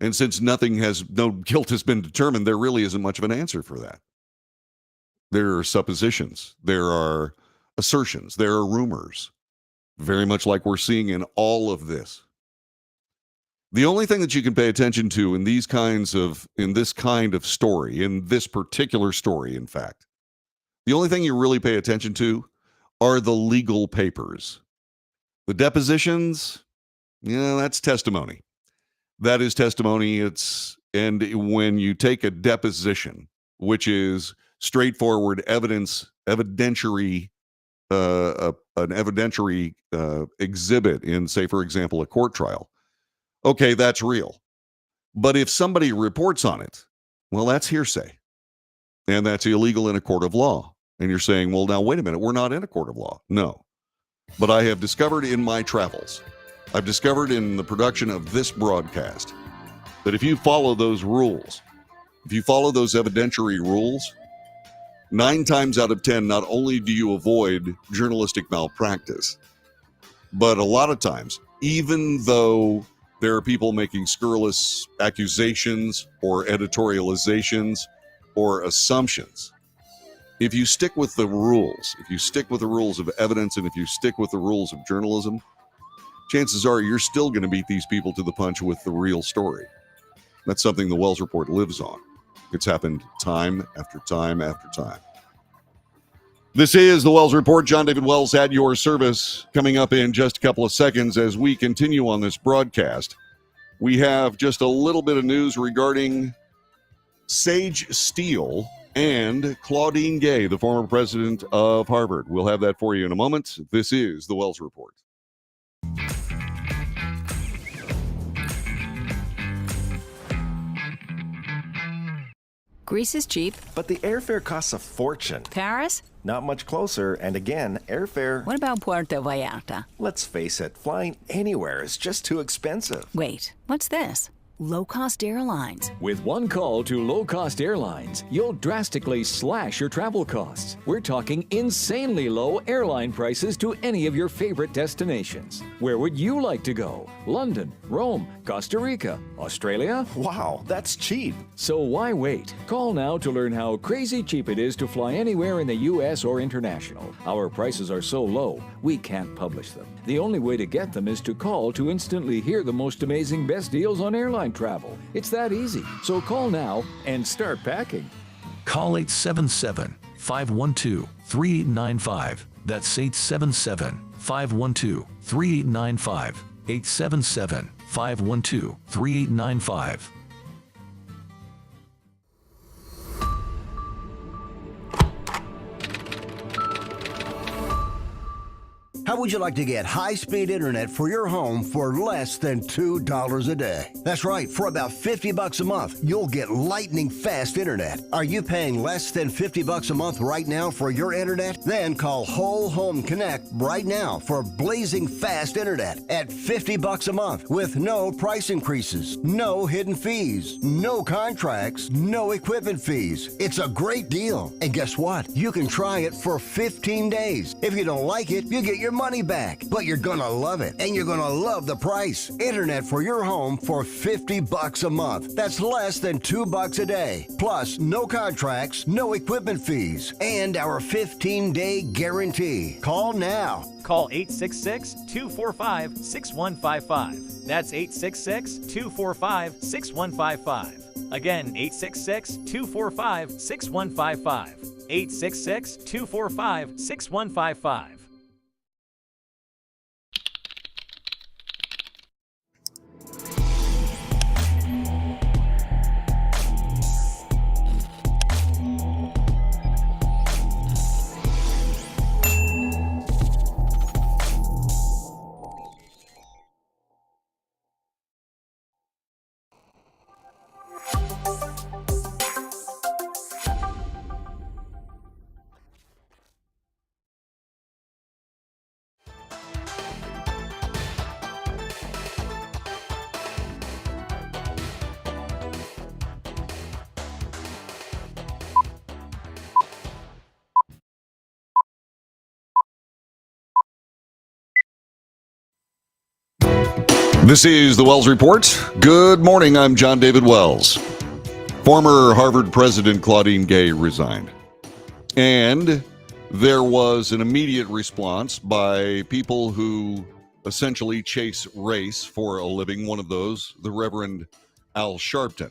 And since no guilt has been determined, there really isn't much of an answer for that. There are suppositions. There are assertions. There are rumors. Very much like we're seeing in all of this. The only thing that you can pay attention to in this kind of story, in this particular story, in fact, the only thing you really pay attention to are the legal papers. The depositions, that's testimony. That is testimony. And when you take a deposition, which is straightforward evidentiary exhibit in, say, for example, a court trial. Okay, that's real. But if somebody reports on it, well, that's hearsay. And that's illegal in a court of law. And you're saying, well, now, wait a minute, we're not in a court of law. No. But I have discovered in my travels, I've discovered in the production of this broadcast, that if you follow those rules, if you follow those evidentiary rules, 9 times out of 10, not only do you avoid journalistic malpractice, but a lot of times, even though there are people making scurrilous accusations or editorializations or assumptions, if you stick with the rules, if you stick with the rules of evidence, and if you stick with the rules of journalism, chances are you're still going to beat these people to the punch with the real story. That's something the Wells Report lives on. It's happened time after time after time. This is the Wells Report. John David Wells at your service. Coming up in just a couple of seconds as we continue on this broadcast, we have just a little bit of news regarding Sage Steele and Claudine Gay, the former president of Harvard. We'll have that for you in a moment. This is the Wells Report. Greece is cheap. But the airfare costs a fortune. Paris? Not much closer, and again, airfare... What about Puerto Vallarta? Let's face it, flying anywhere is just too expensive. Wait, what's this? low-cost airlines. With one call to low-cost airlines, you'll drastically slash your travel costs. We're talking insanely low airline prices to any of your favorite destinations. Where would you like to go? London, Rome, Costa Rica, Australia? Wow, that's cheap. So why wait? Call now to learn how crazy cheap it is to fly anywhere in the U.S. or international. Our prices are so low, we can't publish them. The only way to get them is to call to instantly hear the most amazing best deals on airline travel. It's that easy. So call now and start packing. Call 877-512-3895. That's 877-512-3895. 877-512-3895. How would you like to get high-speed internet for your home for less than $2 a day? That's right, for about $50 a month, you'll get lightning fast internet. Are you paying less than $50 a month right now for your internet? Then call Whole Home Connect right now for blazing fast internet at $50 a month with no price increases, no hidden fees, no contracts, no equipment fees. It's a great deal. And guess what? You can try it for 15 days. If you don't like it, you get your money back, but you're gonna love it, and you're gonna love the price. Internet for your home for $50 a month. That's less than $2 a day. Plus, no contracts, no equipment fees, and our 15-day guarantee. Call now. Call 866-245-6155. That's 866-245-6155. Again, 866-245-6155. 866-245-6155. This is the Wells Report. Good morning. I'm John David Wells. Former Harvard President Claudine Gay resigned. And there was an immediate response by people who essentially chase race for a living. One of those, the Reverend Al Sharpton.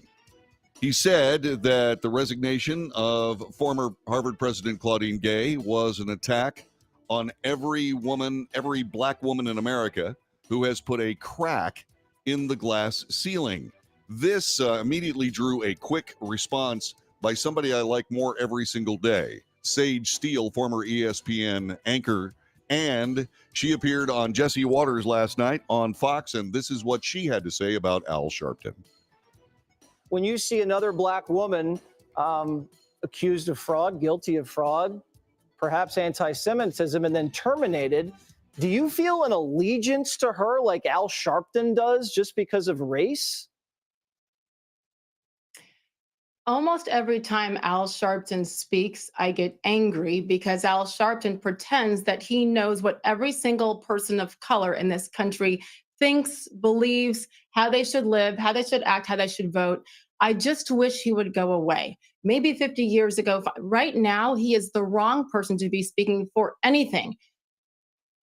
He said that the resignation of former Harvard President Claudine Gay was an attack on every woman, every black woman in America who has put a crack in the glass ceiling. This immediately drew a quick response by somebody I like more every single day, Sage Steele, former ESPN anchor, and she appeared on Jesse Waters last night on Fox, and this is what she had to say about Al Sharpton. When you see another black woman accused of fraud, guilty of fraud, perhaps anti-Semitism, and then terminated, do you feel an allegiance to her like Al Sharpton does just because of race? Almost every time Al Sharpton speaks, I get angry because Al Sharpton pretends that he knows what every single person of color in this country thinks, believes, how they should live, how they should act, how they should vote. I just wish he would go away. Maybe 50 years ago. Right now, he is the wrong person to be speaking for anything.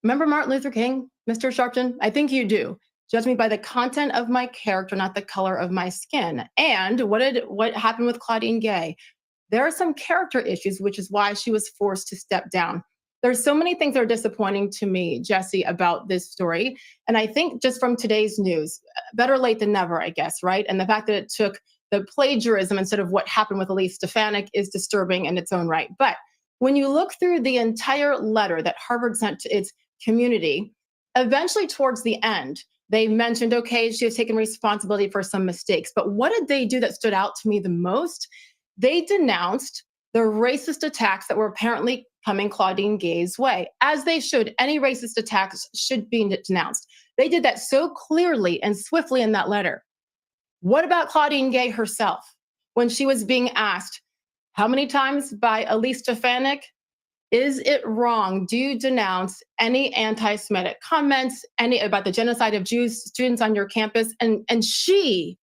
Remember Martin Luther King, Mr. Sharpton? I think you do. Judge me by the content of my character, not the color of my skin. And what happened with Claudine Gay? There are some character issues, which is why she was forced to step down. There's so many things that are disappointing to me, Jesse, about this story. And I think just from today's news, better late than never, I guess, right? And the fact that it took the plagiarism instead of what happened with Elise Stefanik is disturbing in its own right. But when you look through the entire letter that Harvard sent to its community, eventually towards the end, they mentioned, okay, she has taken responsibility for some mistakes. But what did they do that stood out to me the most? They denounced the racist attacks that were apparently coming Claudine Gay's way, as they should. Any racist attacks should be denounced. They did that so clearly and swiftly in that letter. What about Claudine Gay herself? When she was being asked, how many times by Elise Stefanik, is it wrong? Do you denounce any anti-Semitic comments, any about the genocide of Jews, students on your campus? And she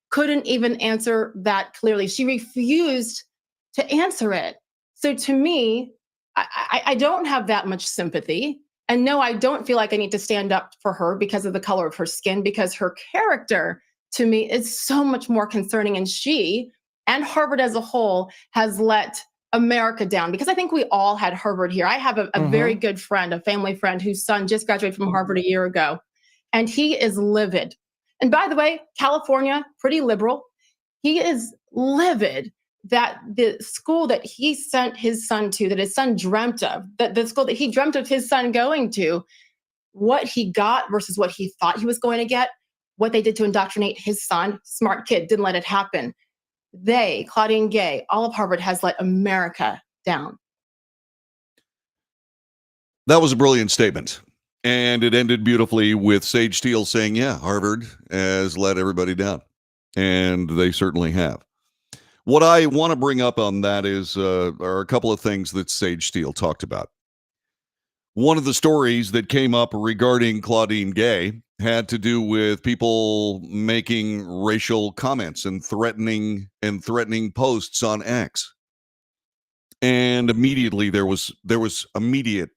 couldn't even answer that clearly. She refused to answer it. So to me, I don't have that much sympathy. And no, I don't feel like I need to stand up for her because of the color of her skin, because her character to me is so much more concerning. And she and Harvard as a whole has let America down, because I think we all had Harvard here. I have a very good friend, a family friend whose son just graduated from Harvard a year ago, and he is livid. And by the way, California, pretty liberal. He is livid that the school that he sent his son to, that his son dreamt of, that the school that he dreamt of his son going to, what he got versus what he thought he was going to get, what they did to indoctrinate his son, smart kid, didn't let it happen. They, Claudine Gay, all of Harvard has let America down. That was a brilliant statement. And it ended beautifully with Sage Steele saying, yeah, Harvard has let everybody down. And they certainly have. What I want to bring up on that is are a couple of things that Sage Steele talked about. One of the stories that came up regarding Claudine Gay had to do with people making racial comments and threatening posts on X. And immediately there was immediate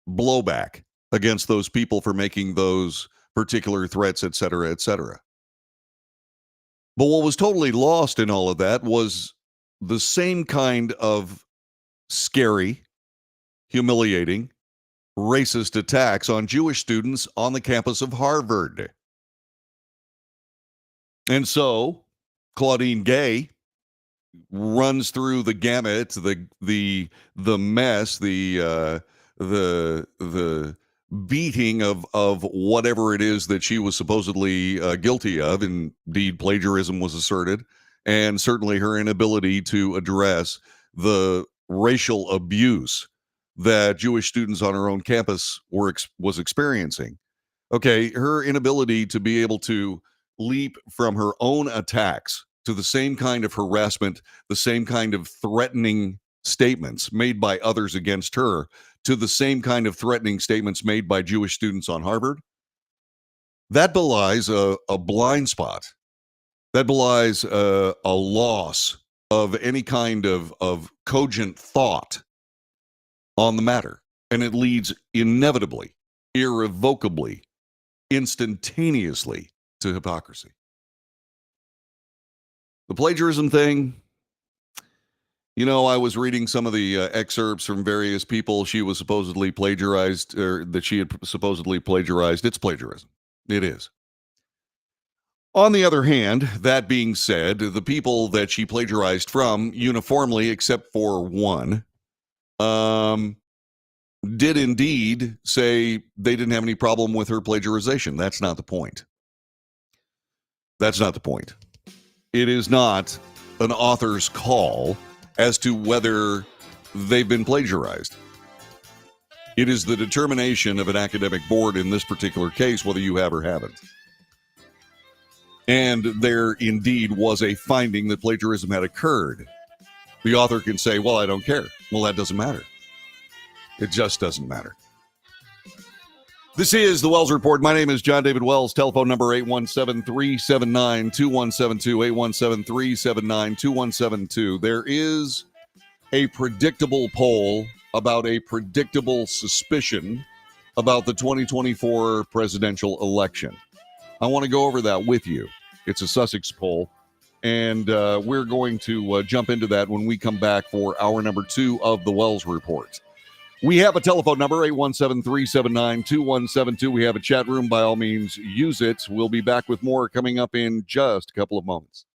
blowback against those people for making those particular threats, et cetera, et cetera. But what was totally lost in all of that was the same kind of scary, humiliating, racist attacks on Jewish students on the campus of Harvard. And so Claudine Gay runs through the gamut, the mess, the beating of whatever it is that she was supposedly guilty of. Indeed, plagiarism was asserted, and certainly her inability to address the racial abuse that Jewish students on her own campus was experiencing. Okay, her inability to be able to leap from her own attacks to the same kind of harassment, the same kind of threatening statements made by others against her, to the same kind of threatening statements made by Jewish students on Harvard, that belies a blind spot. That belies a loss of any kind of cogent thought on the matter. And it leads inevitably, irrevocably, instantaneously to hypocrisy. The plagiarism thing, I was reading some of the excerpts from various people she was supposedly plagiarized, or that she had supposedly plagiarized. It's plagiarism. It is. On the other hand, that being said, the people that she plagiarized from, uniformly, except for one, did indeed say they didn't have any problem with her plagiarization. That's not the point. That's not the point. It is not an author's call as to whether they've been plagiarized. It is the determination of an academic board in this particular case, whether you have or haven't. And there indeed was a finding that plagiarism had occurred. The author can say, well, I don't care. Well, that doesn't matter. It just doesn't matter. This is the Wells Report. My name is John David Wells. Telephone number 817-379-2172, 817-379-2172. There is a predictable poll about a predictable suspicion about the 2024 presidential election. I want to go over that with you. It's a Sussex poll, and we're going to jump into that when we come back for hour number 2 of the Wells Report. We have a telephone number, 817-379-2172. We have a chat room. By all means, use it. We'll be back with more coming up in just a couple of moments.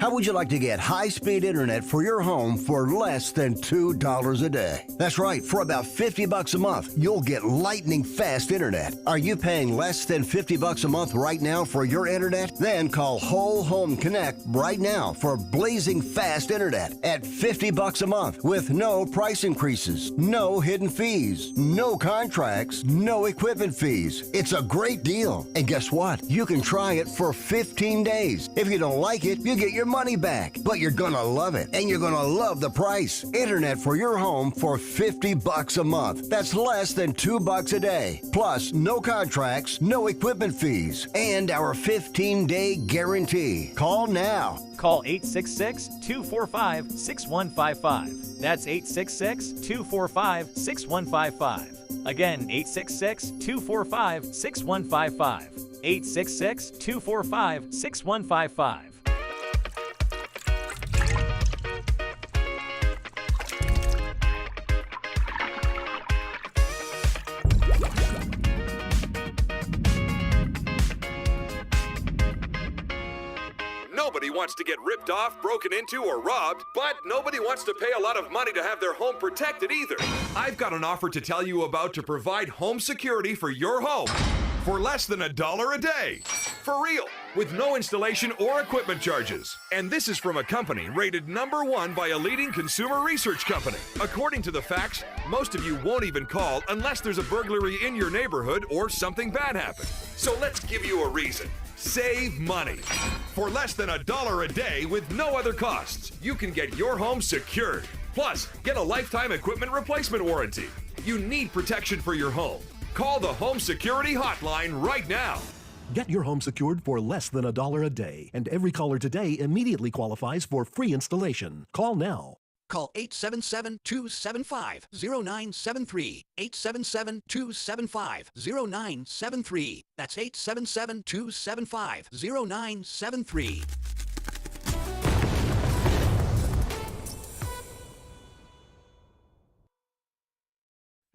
How would you like to get high-speed internet for your home for less than $2 a day? That's right, for about $50 a month, you'll get lightning fast internet. Are you paying less than $50 a month right now for your internet? Then call Whole Home Connect right now for blazing fast internet at $50 a month with no price increases, no hidden fees, no contracts, no equipment fees. It's a great deal. And guess what? You can try it for 15 days. If you don't like it, you get your money back. But you're gonna love it, and you're gonna love the price. Internet for your home for $50 a month. That's less than $2 a day. Plus, no contracts, no equipment fees, and our 15-day guarantee. Call now. Call 866-245-6155. That's 866-245-6155. Again, 866-245-6155. 866-245-6155. Nobody wants to get ripped off, broken into, or robbed, but nobody wants to pay a lot of money to have their home protected either. I've got an offer to tell you about to provide home security for your home for less than $1 a day. For real, with no installation or equipment charges. And this is from a company rated #1 by a leading consumer research company. According to the facts, most of you won't even call unless there's a burglary in your neighborhood or something bad happened. So let's give you a reason. Save money. For less than $1 a day with no other costs, you can get your home secured. Plus, get a lifetime equipment replacement warranty. You need protection for your home. Call the Home Security Hotline right now. Get your home secured for less than $1 a day, and every caller today immediately qualifies for free installation. Call now. Call 877-275-0973. 877-275-0973. That's 877-275-0973.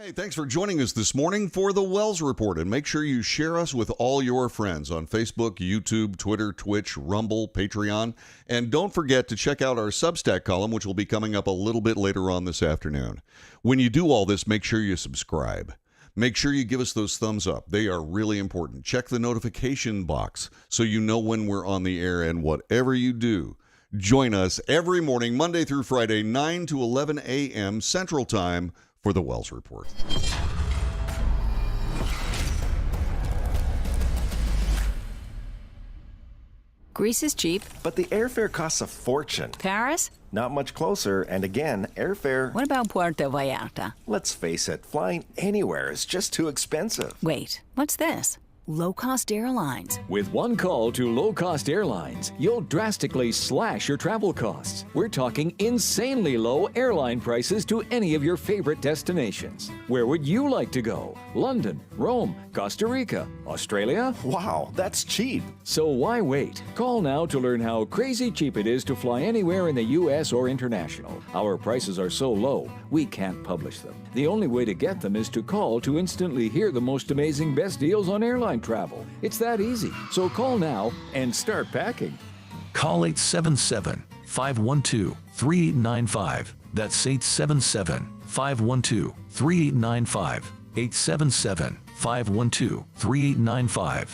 Hey, thanks for joining us this morning for the Wells Report. And make sure you share us with all your friends on Facebook, YouTube, Twitter, Twitch, Rumble, Patreon. And don't forget to check out our Substack column, which will be coming up a little bit later on this afternoon. When you do all this, make sure you subscribe. Make sure you give us those thumbs up. They are really important. Check the notification box so you know when we're on the air. And whatever you do, join us every morning, Monday through Friday, 9 to 11 a.m. Central Time, for the Wells Report. Greece is cheap. But the airfare costs a fortune. Paris? Not much closer, and again, airfare... What about Puerto Vallarta? Let's face it, flying anywhere is just too expensive. Wait, what's this? Low-cost airlines. With one call to low-cost airlines, you'll drastically slash your travel costs. We're talking insanely low airline prices to any of your favorite destinations. Where would you like to go? London, Rome, Costa Rica, Australia? Wow, that's cheap. So why wait? Call now to learn how crazy cheap it is to fly anywhere in the U.S. or international. Our prices are so low, we can't publish them. The only way to get them is to call to instantly hear the most amazing best deals on airline travel. It's that easy. So call now and start packing. Call 877-512-3895. That's 877-512-3895. 877-512-3895.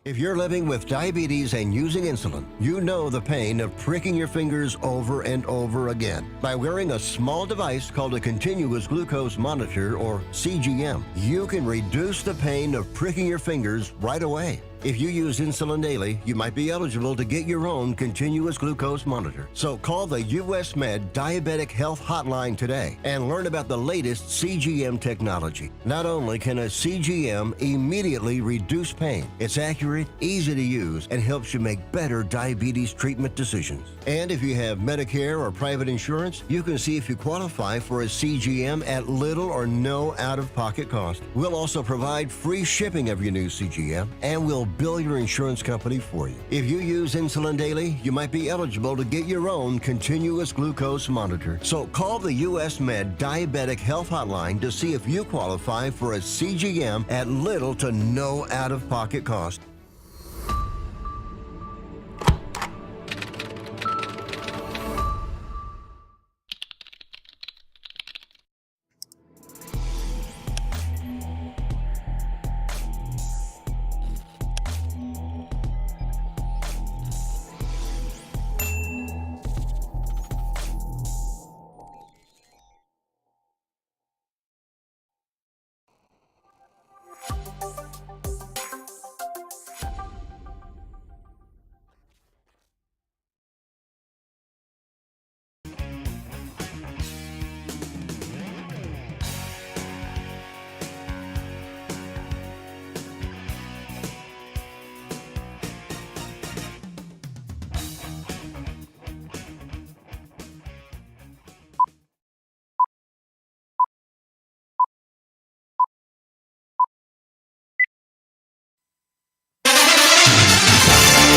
If you're living with diabetes and using insulin, you know the pain of pricking your fingers over and over again. By wearing a small device called a continuous glucose monitor, or CGM, you can reduce the pain of pricking your fingers right away. If you use insulin daily, you might be eligible to get your own continuous glucose monitor. So call the US Med Diabetic Health Hotline today and learn about the latest CGM technology. Not only can a CGM immediately reduce pain, it's accurate, easy to use, and helps you make better diabetes treatment decisions. And if you have Medicare or private insurance, you can see if you qualify for a CGM at little or no out-of-pocket cost. We'll also provide free shipping of your new CGM, and we'll will bill your insurance company for you. If you use insulin daily, you might be eligible to get your own continuous glucose monitor. So call the US Med Diabetic Health Hotline to see if you qualify for a CGM at little to no out-of-pocket cost.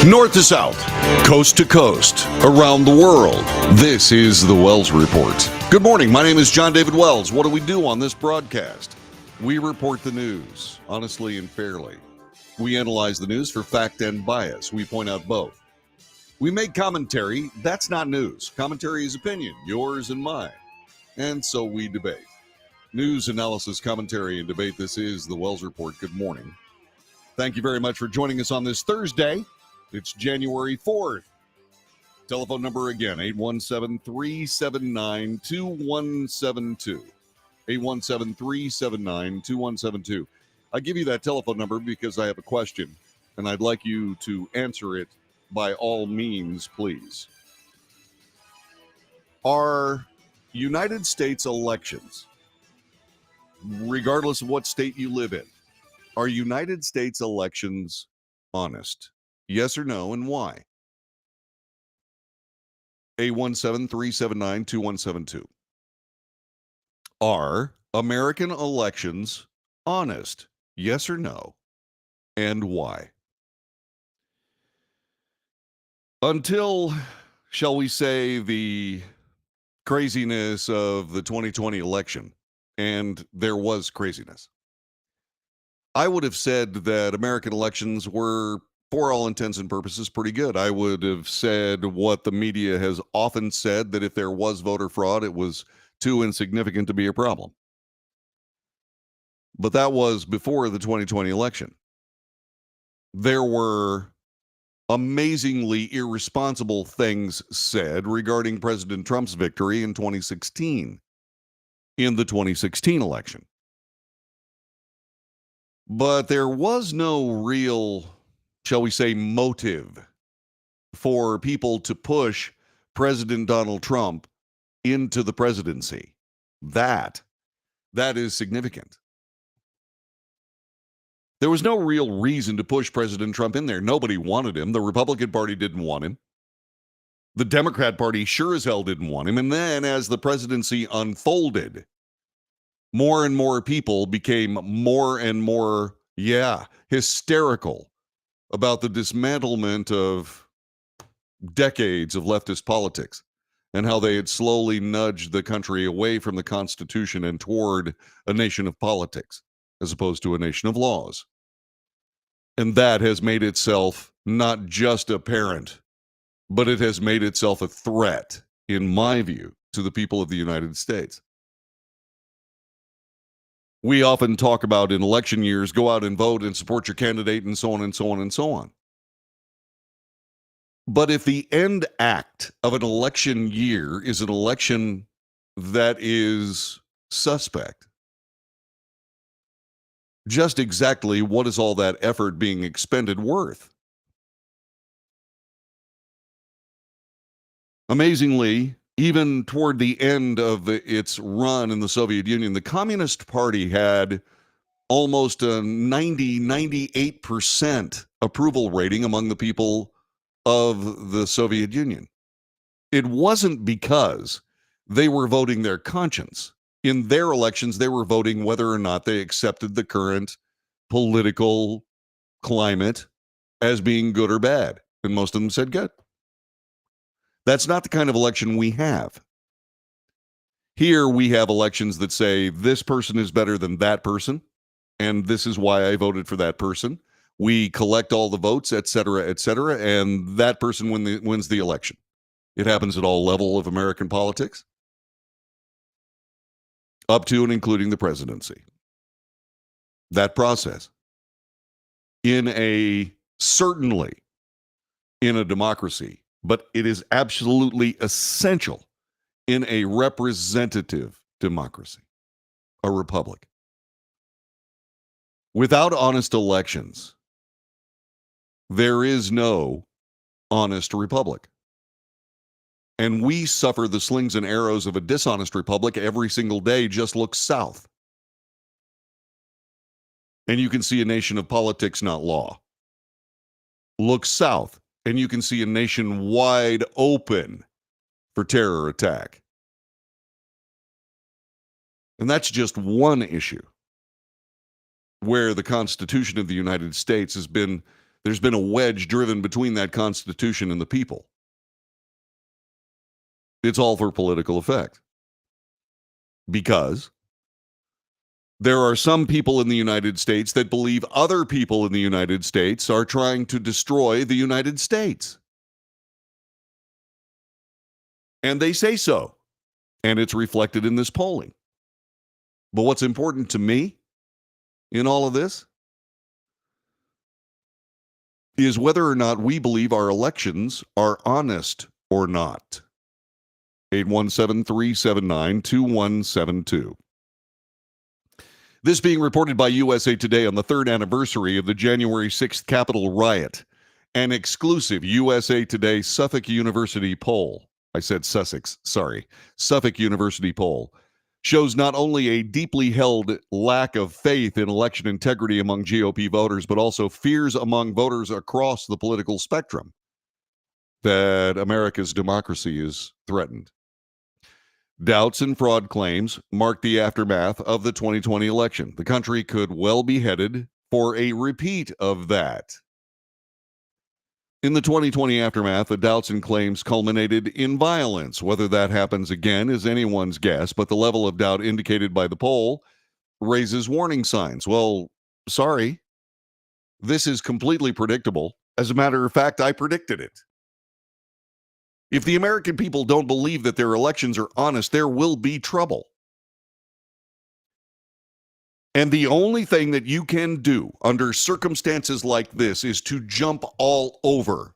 North to south, coast to coast, around the world. This is the Wells Report. Good morning. My name is John David Wells. What do we do on this broadcast? We report the news, honestly and fairly. We analyze the news for fact and bias. We point out both. We make commentary. That's not news. Commentary is opinion, yours and mine. And so we debate. News, analysis, commentary, and debate. This is the Wells Report. Good morning. Thank you very much for joining us on this Thursday. It's January 4th. Telephone number again, 817-379-2172. 817-379-2172. I give you that telephone number because I have a question, and I'd like you to answer it by all means, please. Are United States elections, regardless of what state you live in, are United States elections honest? Yes or no, and why? 817-379-2172. Are American elections honest? Yes or no, and why? Until, shall we say, the craziness of the 2020 election, and there was craziness, I would have said that American elections were, for all intents and purposes, pretty good. I would have said what the media has often said, that if there was voter fraud, it was too insignificant to be a problem. But that was before the 2020 election. There were amazingly irresponsible things said regarding President Trump's victory in 2016, in the 2016 election. But there was no real, shall we say, motive for people to push President Donald Trump into the presidency. That is significant. There was no real reason to push President Trump in there. Nobody wanted him. The Republican Party didn't want him. The Democrat Party sure as hell didn't want him. And then as the presidency unfolded, more and more people became more and more, hysterical about the dismantlement of decades of leftist politics and how they had slowly nudged the country away from the Constitution and toward a nation of politics as opposed to a nation of laws. And that has made itself not just apparent, but it has made itself a threat, in my view, to the people of the United States. We often talk about in election years, go out and vote and support your candidate and so on and so on and so on. But if the end act of an election year is an election that is suspect, just exactly what is all that effort being expended worth? Amazingly, even toward the end of its run in the Soviet Union, the Communist Party had almost a 98% approval rating among the people of the Soviet Union. It wasn't because they were voting their conscience. In their elections, they were voting whether or not they accepted the current political climate as being good or bad. And most of them said good. That's not the kind of election we have. Here we have elections that say this person is better than that person, and this is why I voted for that person. We collect all the votes, et cetera, and that person wins the election. It happens at all levels of American politics, up to and including the presidency. That process. Certainly in a democracy, but it is absolutely essential in a representative democracy, a republic. Without honest elections, there is no honest republic. And we suffer the slings and arrows of a dishonest republic every single day. Just look south. And you can see a nation of politics, not law. Look south, and you can see a nation wide open for terror attack. And that's just one issue where the Constitution of the United States there's been a wedge driven between that Constitution and the people. It's all for political effect. Because there are some people in the United States that believe other people in the United States are trying to destroy the United States. And they say so. And it's reflected in this polling. But what's important to me in all of this is whether or not we believe our elections are honest or not. 817-379-2172. This being reported by USA Today on the third anniversary of the January 6th Capitol riot. An exclusive USA Today Suffolk University poll. I said Sussex, sorry. Suffolk University poll shows not only a deeply held lack of faith in election integrity among GOP voters, but also fears among voters across the political spectrum that America's democracy is threatened. Doubts and fraud claims mark the aftermath of the 2020 election. The country could well be headed for a repeat of that. In the 2020 aftermath, the doubts and claims culminated in violence. Whether that happens again is anyone's guess, but the level of doubt indicated by the poll raises warning signs. Well, sorry, this is completely predictable. As a matter of fact, I predicted it. If the American people don't believe that their elections are honest, there will be trouble. And the only thing that you can do under circumstances like this is to jump all over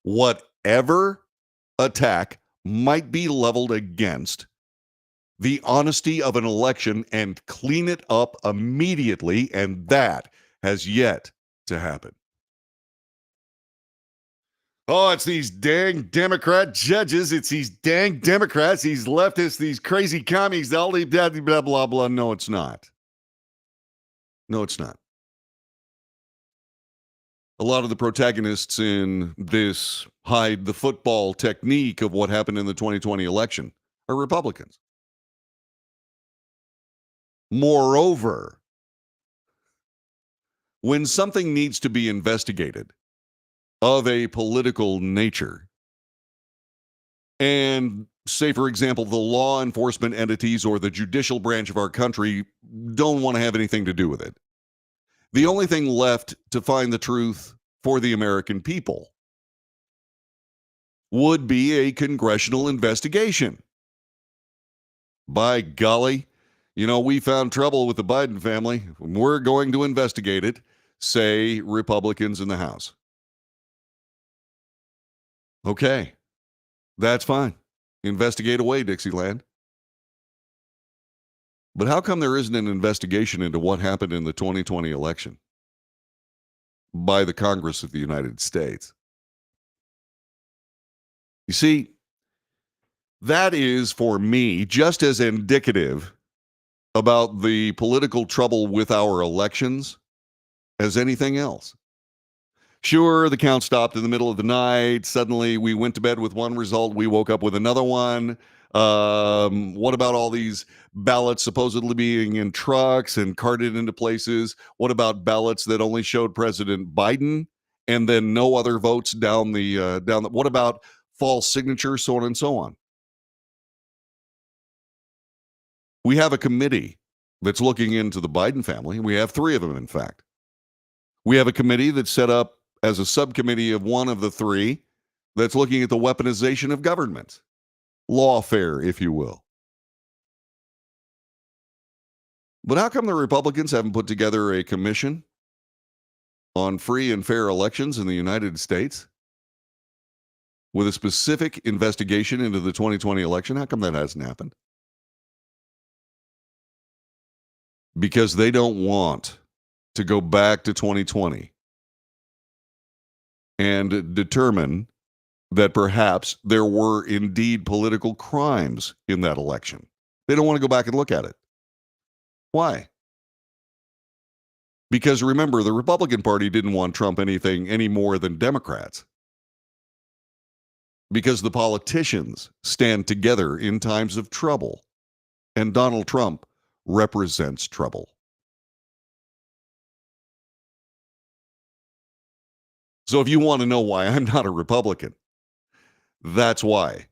whatever attack might be leveled against the honesty of an election and clean it up immediately, and that has yet to happen. Oh, it's these dang Democrat judges. It's these dang Democrats, these leftists, these crazy commies, all the blah, blah, blah, blah. No, it's not. No, it's not. A lot of the protagonists in this hide the football technique of what happened in the 2020 election are Republicans. Moreover, when something needs to be investigated of a political nature, and say, for example, the law enforcement entities or the judicial branch of our country don't want to have anything to do with it, the only thing left to find the truth for the American people would be a congressional investigation. By golly, we found trouble with the Biden family. We're going to investigate it, say Republicans in the House. Okay, that's fine. Investigate away, Dixieland. But how come there isn't an investigation into what happened in the 2020 election by the Congress of the United States? You see, that is, for me, just as indicative about the political trouble with our elections as anything else. Sure, the count stopped in the middle of the night. Suddenly, we went to bed with one result. We woke up with another one. What about all these ballots supposedly being in trucks and carted into places? What about ballots that only showed President Biden and then no other votes down the what about false signatures, so on and so on? We have a committee that's looking into the Biden family. We have 3 of them, in fact. We have a committee that's set up as a subcommittee of one of the 3 that's looking at the weaponization of government. Lawfare, if you will. But how come the Republicans haven't put together a commission on free and fair elections in the United States with a specific investigation into the 2020 election? How come that hasn't happened? Because they don't want to go back to 2020 and determine that perhaps there were indeed political crimes in that election. They don't want to go back and look at it. Why? Because remember, the Republican Party didn't want Trump anything any more than Democrats. Because the politicians stand together in times of trouble, and Donald Trump represents trouble. So if you want to know why I'm not a Republican, that's why.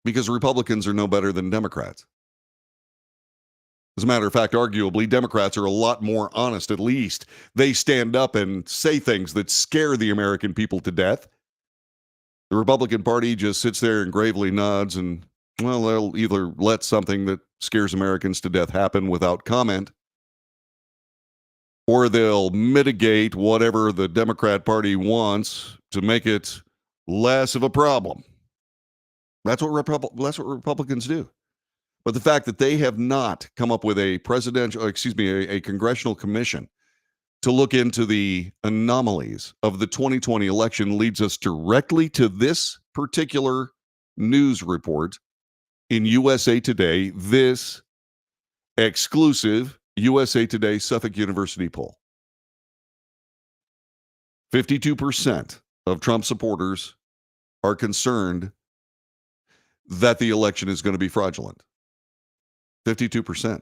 Because Republicans are no better than Democrats. As a matter of fact, arguably, Democrats are a lot more honest. At least they stand up and say things that scare the American people to death. The Republican Party just sits there and gravely nods and, well, they'll either let something that scares Americans to death happen without comment, or they'll mitigate whatever the Democrat Party wants to make it less of a problem. That's what Republicans do. But the fact that they have not come up with a congressional commission to look into the anomalies of the 2020 election leads us directly to this particular news report in USA Today, this exclusive USA Today Suffolk University poll. 52% of Trump supporters are concerned that the election is going to be fraudulent. 52%.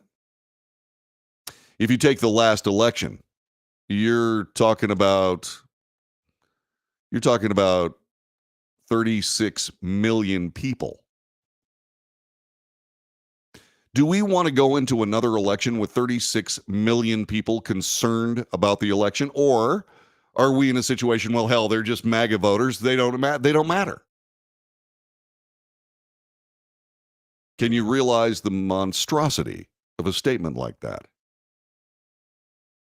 If you take the last election, you're talking about 36 million people. Do we want to go into another election with 36 million people concerned about the election, or are we in a situation, well, hell, they're just MAGA voters, they don't matter? Can you realize the monstrosity of a statement like that?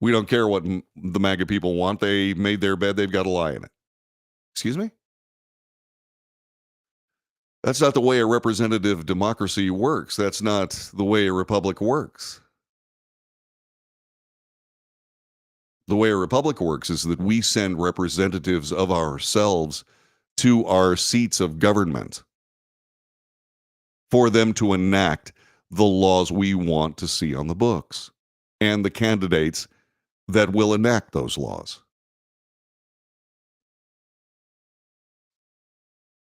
We don't care what the MAGA people want. They made their bed. They've got to lie in it. Excuse me? That's not the way a representative democracy works. That's not the way a republic works. The way a republic works is that we send representatives of ourselves to our seats of government for them to enact the laws we want to see on the books and the candidates that will enact those laws.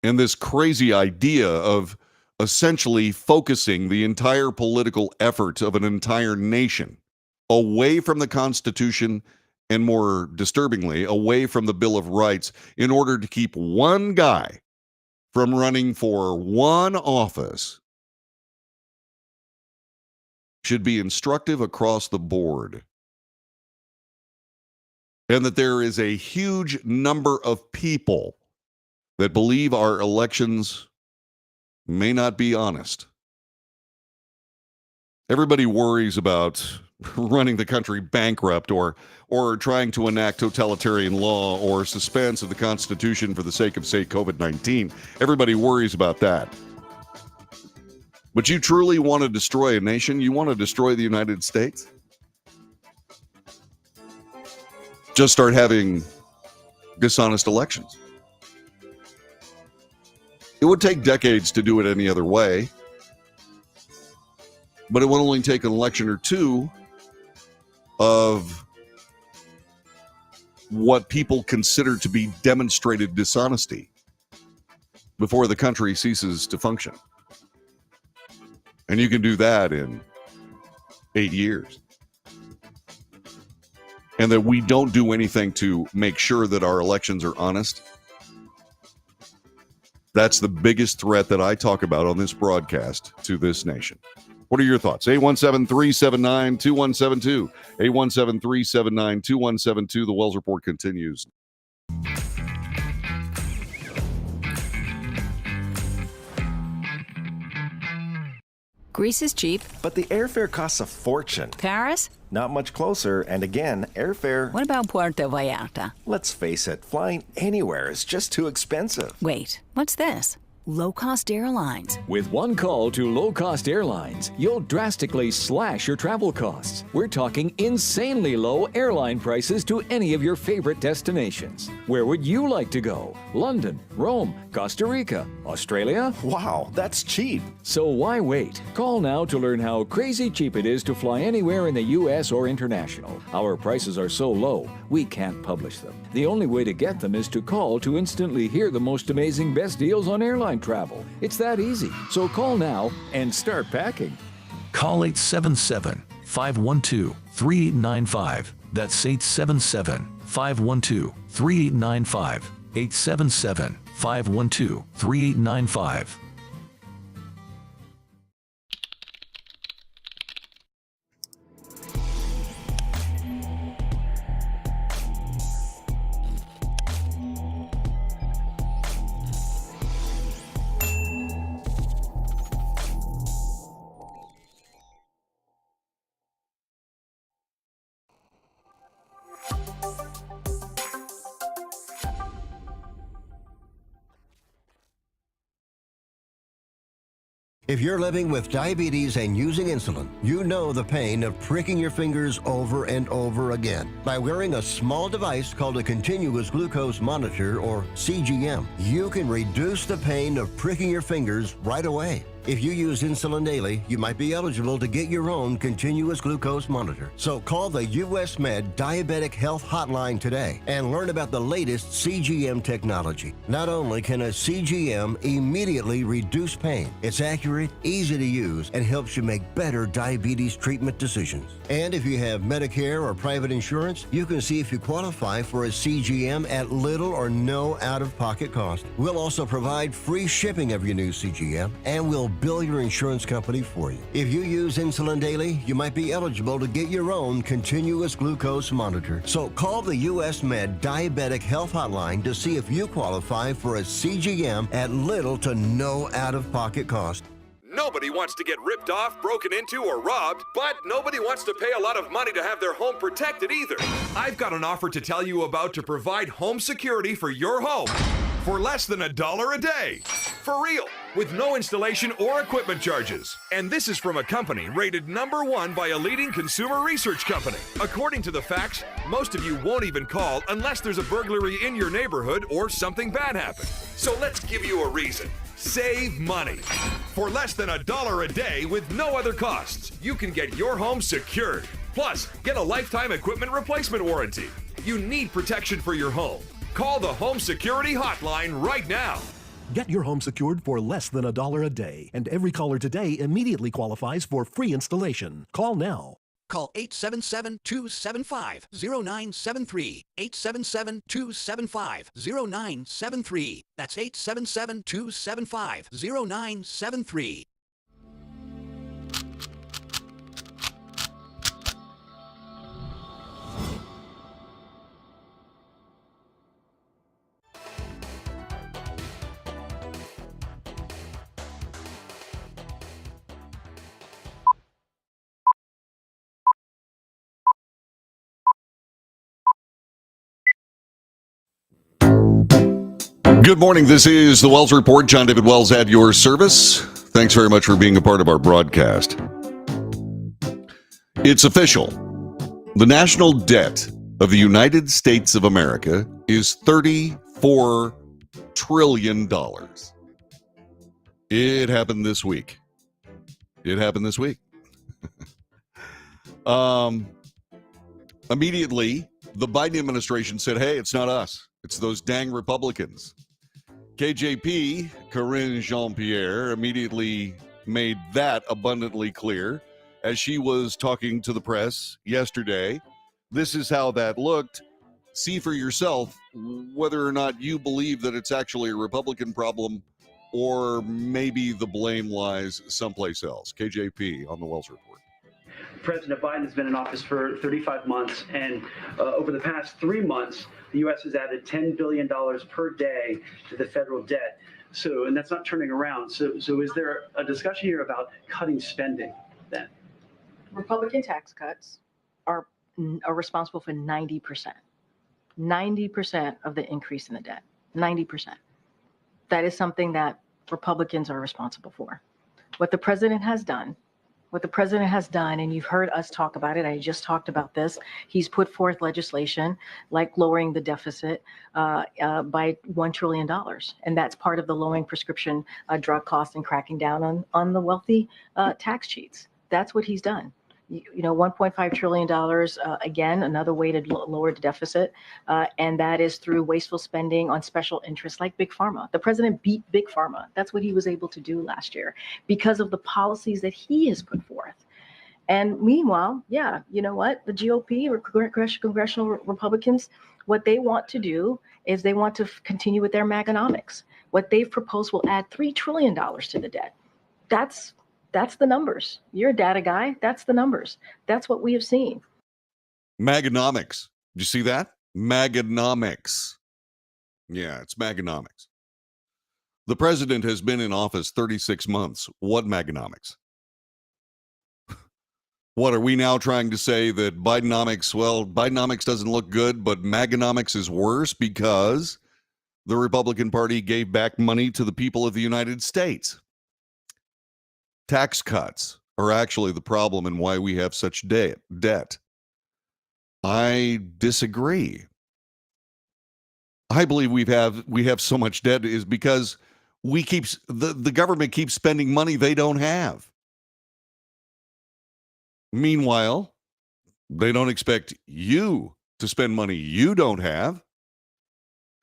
And this crazy idea of essentially focusing the entire political effort of an entire nation away from the Constitution and, more disturbingly, away from the Bill of Rights in order to keep one guy from running for one office should be instructive across the board. And that there is a huge number of people that believe our elections may not be honest. Everybody worries about running the country bankrupt or trying to enact totalitarian law or suspense of the Constitution for the sake of, say, COVID-19. Everybody worries about that. But you truly want to destroy a nation? You want to destroy the United States? Just start having dishonest elections. It would take decades to do it any other way, but it would only take an election or two of what people consider to be demonstrated dishonesty before the country ceases to function. And you can do that in 8 years. and that we don't do anything to make sure that our elections are honest. That's the biggest threat that I talk about on this broadcast to this nation. What are your thoughts? 817-379-2172. 817-379-2172. The Wells Report continues. Greece is cheap. But the airfare costs a fortune. Paris? Not much closer, and again, airfare... What about Puerto Vallarta? Let's face it, flying anywhere is just too expensive. Wait, what's this? Low-cost airlines. With one call to low-cost airlines, you'll drastically slash your travel costs. We're talking insanely low airline prices to any of your favorite destinations. Where would you like to go? London, Rome, Costa Rica, Australia? Wow, that's cheap. So why wait? Call now to learn how crazy cheap it is to fly anywhere in the U.S. or international. Our prices are so low, we can't publish them. The only way to get them is to call to instantly hear the most amazing best deals on airline travel. It's that easy. So call now and start packing. Call 877-512-3895. That's 877-512-3895. 877-512-3895. If you're living with diabetes and using insulin, you know the pain of pricking your fingers over and over again. By wearing a small device called a continuous glucose monitor, or CGM, you can reduce the pain of pricking your fingers right away. If you use insulin daily, you might be eligible to get your own continuous glucose monitor. So call the US Med Diabetic Health Hotline today and learn about the latest CGM technology. Not only can a CGM immediately reduce pain, it's accurate, easy to use, and helps you make better diabetes treatment decisions. And if you have Medicare or private insurance, you can see if you qualify for a CGM at little or no out-of-pocket cost. We'll also provide free shipping of your new CGM, and we'll bill your insurance company for you. If you use insulin daily, you might be eligible to get your own continuous glucose monitor. So call the US Med Diabetic Health Hotline to see if you qualify for a CGM at little to no out-of-pocket cost. Nobody wants to get ripped off, broken into, or robbed, but nobody wants to pay a lot of money to have their home protected either. I've got an offer to tell you about to provide home security for your home for less than $1 a day. For real, with no installation or equipment charges. And this is from a company rated #1 by a leading consumer research company. According to the facts, most of you won't even call unless there's a burglary in your neighborhood or something bad happened. So let's give you a reason. Save money. For less than $1 a day with no other costs, you can get your home secured. Plus, get a lifetime equipment replacement warranty. You need protection for your home. Call the Home Security Hotline right now. Get your home secured for less than $1 a day, and every caller today immediately qualifies for free installation. Call now. Call 877-275-0973. 877-275-0973. That's 877-275-0973. Good morning. This is the Wells Report. John David Wells at your service. Thanks very much for being a part of our broadcast. It's official. The national debt of the United States of America is $34 trillion. It happened this week. Immediately, the Biden administration said, hey, it's not us. It's those dang Republicans. KJP, Karine Jean-Pierre, immediately made that abundantly clear as she was talking to the press yesterday This is how that looked. See for yourself whether or not you believe that it's actually a Republican problem or maybe the blame lies someplace else. KJP on the Wells Report. President Biden has been in office for 35 months, and over the past 3 months, the U.S. has added $10 billion per day to the federal debt. So, and that's not turning around. So is there a discussion here about cutting spending then? Republican tax cuts are responsible for 90%. 90% of the increase in the debt. 90%. That is something that Republicans are responsible for. What the president has done, and you've heard us talk about it, I just talked about this, he's put forth legislation like lowering the deficit by $1 trillion. And that's part of the lowering prescription drug costs and cracking down on the wealthy tax cheats. That's what he's done. $1.5 trillion, again, another way to lower the deficit. And that is through wasteful spending on special interests like Big Pharma. The president beat Big Pharma. That's what he was able to do last year because of the policies that he has put forth. And meanwhile, yeah, you know what? The GOP or congressional Republicans, what they want to do is they want to continue with their Maganomics. What they've proposed will add $3 trillion to the debt. That's the numbers. You're a data guy. That's the numbers. That's what we have seen. Maganomics. Did you see that? Maganomics. Yeah, it's Maganomics. The president has been in office 36 months. What Maganomics? What, are we now trying to say that Bidenomics, well, Bidenomics doesn't look good, but Maganomics is worse because the Republican Party gave back money to the people of the United States? Tax cuts are actually the problem and why we have such debt. I disagree. I believe we have so much debt is because the government keeps spending money they don't have. Meanwhile, they don't expect you to spend money you don't have.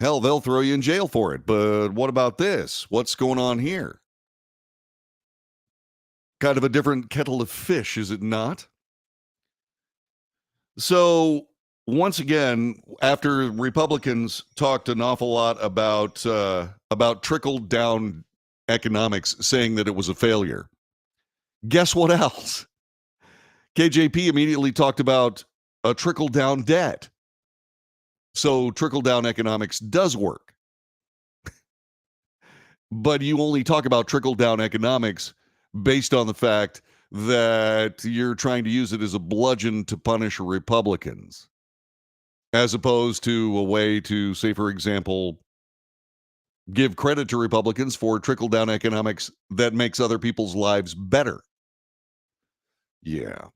Hell, they'll throw you in jail for it. But what about this? What's going on here? Kind of a different kettle of fish, is it not? So, once again, after Republicans talked an awful lot about trickle-down economics, saying that it was a failure, guess what else? KJP immediately talked about a trickle-down debt. So, trickle-down economics does work. But you only talk about trickle-down economics based on the fact that you're trying to use it as a bludgeon to punish Republicans, as opposed to a way to, say, for example, give credit to Republicans for trickle-down economics that makes other people's lives better. Yeah.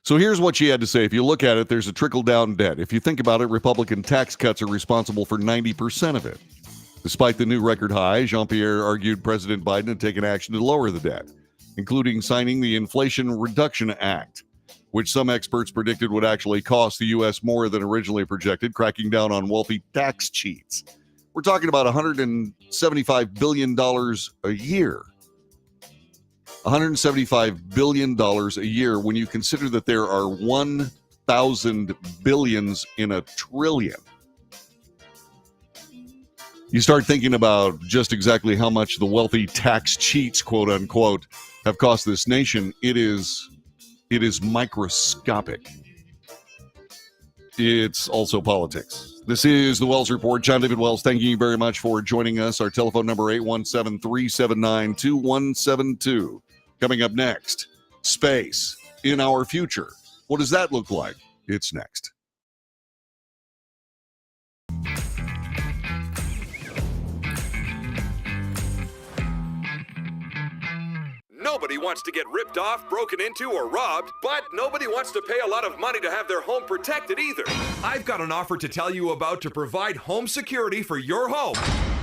So here's what she had to say. If you look at it, there's a trickle-down debt. If you think about it, Republican tax cuts are responsible for 90% of it. Despite the new record high, Jean-Pierre argued President Biden had taken action to lower the debt, including signing the Inflation Reduction Act, which some experts predicted would actually cost the U.S. more than originally projected, cracking down on wealthy tax cheats. We're talking about $175 billion a year. $175 billion a year when you consider that there are 1,000 billions in a trillion. You start thinking about just exactly how much the wealthy tax cheats, quote unquote, have cost this nation. It is microscopic. It's also politics. This is the Wells Report. John David Wells, thank you very much for joining us. Our telephone number 817-379-2172. Coming up next, space in our future. What does that look like? It's next. Nobody wants to get ripped off, broken into, or robbed, but nobody wants to pay a lot of money to have their home protected either. I've got an offer to tell you about to provide home security for your home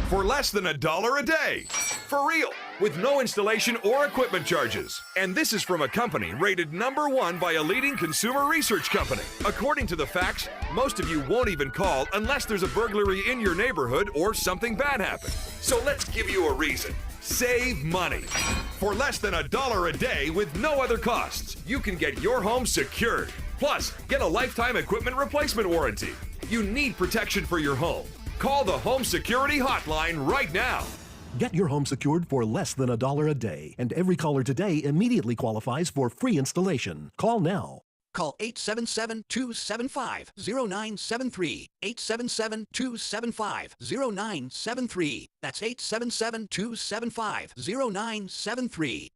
for less than $1 a day. For real, with no installation or equipment charges. And this is from a company rated #1 by a leading consumer research company. According to the facts, most of you won't even call unless there's a burglary in your neighborhood or something bad happened. So let's give you a reason. Save money. For less than $1 a day with no other costs, you can get your home secured. Plus, get a lifetime equipment replacement warranty. You need protection for your home. Call the Home Security Hotline right now. Get your home secured for less than $1 a day, and every caller today immediately qualifies for free installation. Call now. Call 877-275-0973. 877-275-0973. That's 877-275-0973.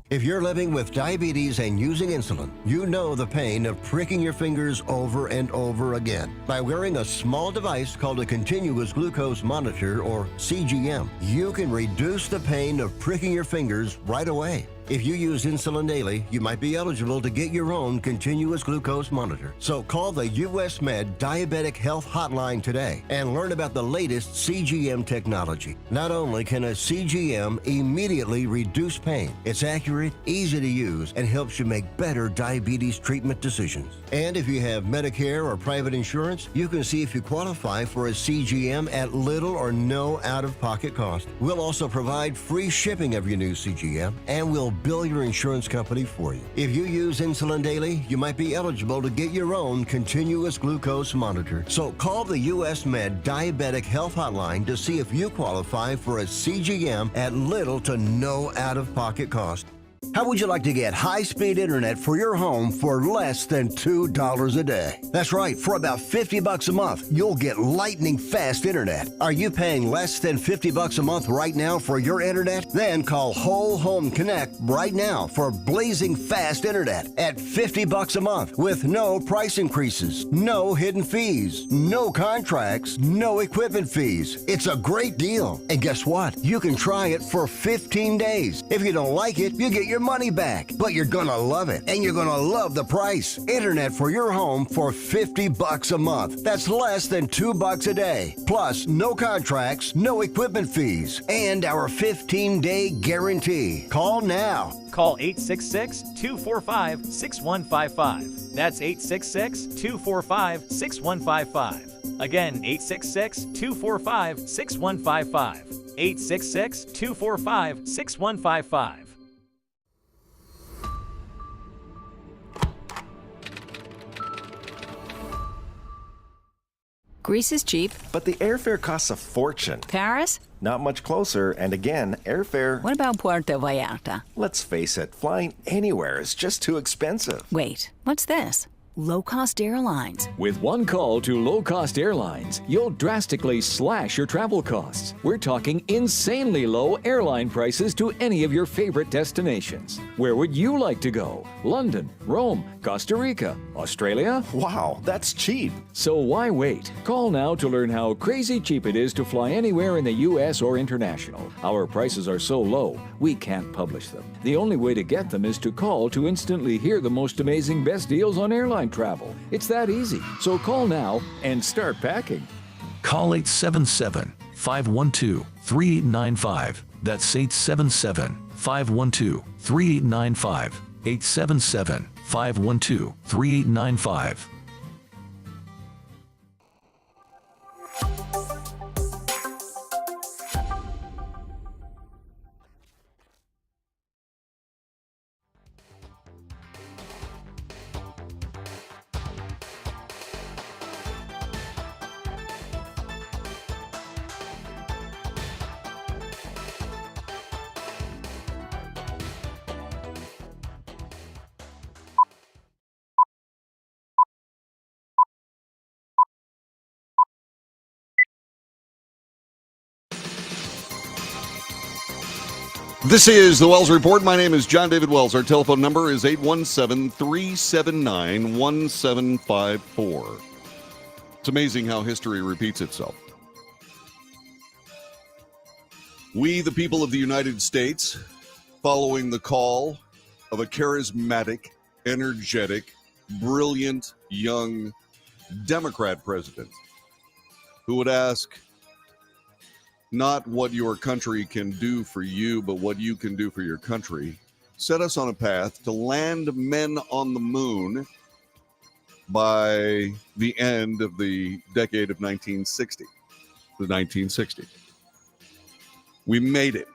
If you're living with diabetes and using insulin, you know the pain of pricking your fingers over and over again. By wearing a small device called a continuous glucose monitor, or CGM, you can reduce the pain of pricking your fingers right away. If you use insulin daily, you might be eligible to get your own continuous glucose monitor. So call the US Med Diabetic Health Hotline today and learn about the latest CGM technology. Not only can a CGM immediately reduce pain, it's accurate, easy to use, and helps you make better diabetes treatment decisions. And if you have Medicare or private insurance, you can see if you qualify for a CGM at little or no out-of-pocket cost. We'll also provide free shipping of your new CGM, and we'll bill your insurance company for you. If you use insulin daily, you might be eligible to get your own continuous glucose monitor. So call the US Med Diabetic Health Hotline to see if you qualify for a CGM at little to no out-of-pocket cost. How would you like to get high-speed internet for your home for less than $2 a day? That's right, for about $50 a month, you'll get lightning fast internet. Are you paying less than $50 a month right now for your internet? Then call Whole Home Connect right now for blazing fast internet at $50 a month with no price increases, no hidden fees, no contracts, no equipment fees. It's a great deal. And guess what? You can try it for 15 days. If you don't like it, you get your money back, but you're gonna love it, and you're gonna love the price. Internet for your home for $50 a month. That's less than $2 a day. Plus, no contracts, no equipment fees, and our 15-day guarantee. Call now. Call 866-245-6155. That's 866-245-6155. Again, 866-245-6155. 866-245-6155. Greece is cheap. But the airfare costs a fortune. Paris? Not much closer, and again, airfare... What about Puerto Vallarta? Let's face it, flying anywhere is just too expensive. Wait, what's this? Low-cost airlines. With one call to low-cost airlines, you'll drastically slash your travel costs. We're talking insanely low airline prices to any of your favorite destinations. Where would you like to go? London, Rome, Costa Rica, Australia? Wow, that's cheap. So why wait? Call now to learn how crazy cheap it is to fly anywhere in the U.S. or international. Our prices are so low, we can't publish them. The only way to get them is to call to instantly hear the most amazing best deals on airline travel. It's that easy. So call now and start packing. Call 877-512-3895. That's 877-512-3895. 877-512-3895. This is the Wells Report. My name is John David Wells. Our telephone number is 817-379-1754. It's amazing how history repeats itself. We, the people of the United States, following the call of a charismatic, energetic, brilliant, young Democrat president who would ask not what your country can do for you, but what you can do for your country, set us on a path to land men on the moon by the end of the decade of 1960. The 1960s. We made it.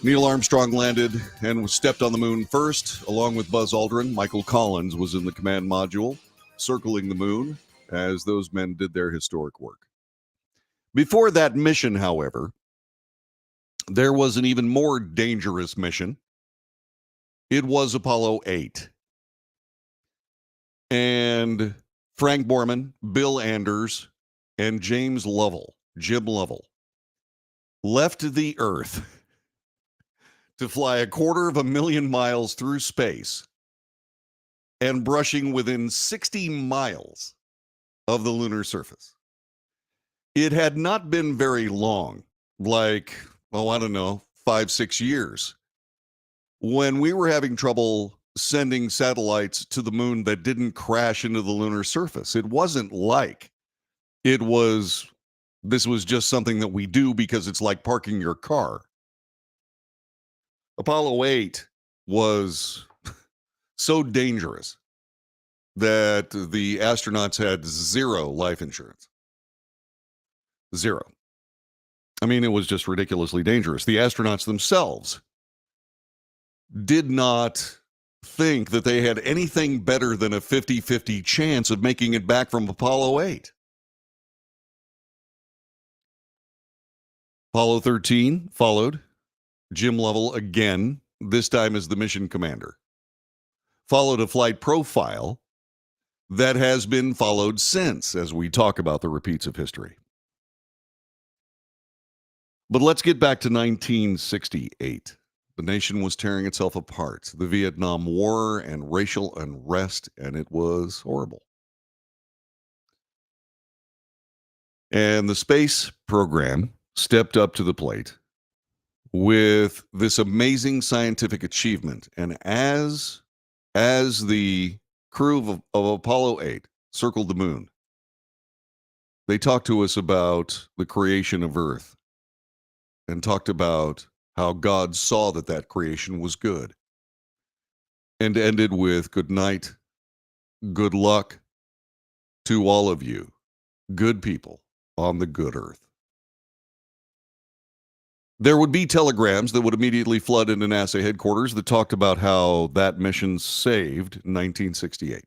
Neil Armstrong landed and stepped on the moon first, along with Buzz Aldrin. Michael Collins was in the command module, circling the moon as those men did their historic work. Before that mission, however, there was an even more dangerous mission. It was Apollo 8. And Frank Borman, Bill Anders, and James Lovell, Jim Lovell, left the Earth to fly 250,000 miles through space and brushing within 60 miles of the lunar surface. It had not been very long, like, 5-6 years, when we were having trouble sending satellites to the moon that didn't crash into the lunar surface. It wasn't like this was just something that we do because it's like parking your car. Apollo 8 was so dangerous that the astronauts had zero life insurance. Zero. I mean, it was just ridiculously dangerous. The astronauts themselves did not think that they had anything better than a 50-50 chance of making it back from Apollo 8. Apollo 13 followed. Jim Lovell again, this time as the mission commander, followed a flight profile that has been followed since, as we talk about the repeats of history. But let's get back to 1968. The nation was tearing itself apart. The Vietnam War and racial unrest, and it was horrible. And the space program stepped up to the plate with this amazing scientific achievement. And as the crew of Apollo 8 circled the moon, they talked to us about the creation of Earth and talked about how God saw that creation was good, and ended with good night, good luck to all of you, good people on the good Earth. There would be telegrams that would immediately flood into NASA headquarters that talked about how that mission saved 1968.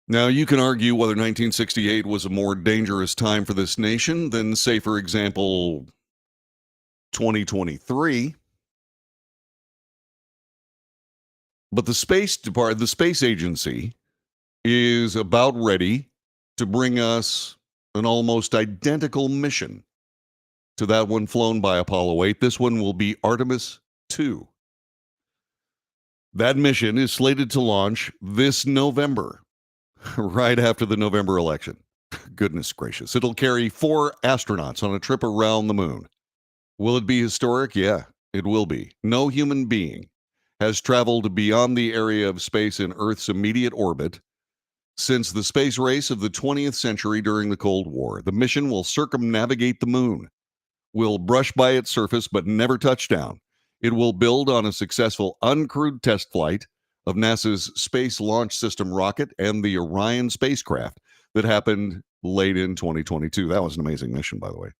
Now, you can argue whether 1968 was a more dangerous time for this nation than, say, for example, 2023. But the space agency is about ready to bring us an almost identical mission to that one flown by Apollo 8. This one will be Artemis 2. That mission is slated to launch this November, right after the November election. Goodness gracious. It'll carry 4 astronauts on a trip around the moon. Will it be historic? Yeah, it will be. No human being has traveled beyond the area of space in Earth's immediate orbit since the space race of the 20th century during the Cold War. The mission will circumnavigate the moon, will brush by its surface but never touch down. It will build on a successful uncrewed test flight of NASA's Space Launch System rocket and the Orion spacecraft that happened late in 2022. That was an amazing mission, by the way.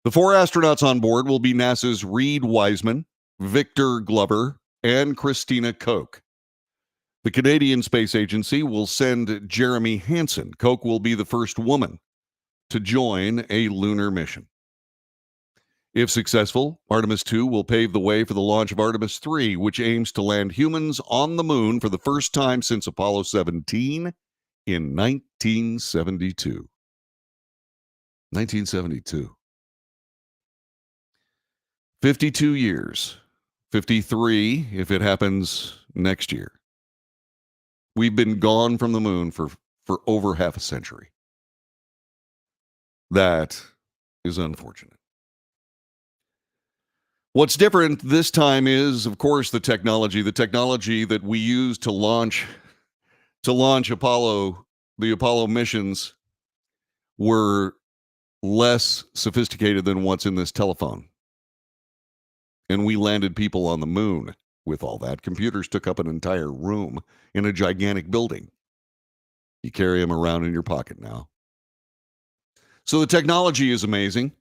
The 4 astronauts on board will be NASA's Reed Wiseman, Victor Glover, and Christina Koch. The Canadian Space Agency will send Jeremy Hansen. Koch will be the first woman to join a lunar mission. If successful, Artemis 2 will pave the way for the launch of Artemis 3, which aims to land humans on the moon for the first time since Apollo 17 in 1972. 1972. 52 years. 53 if it happens next year. We've been gone from the moon for over half a century. That is unfortunate. What's different this time is, of course, the technology that we use to launch Apollo, the Apollo missions were less sophisticated than what's in this telephone. And we landed people on the moon with all that. Computers took up an entire room in a gigantic building. You carry them around in your pocket now. So the technology is amazing.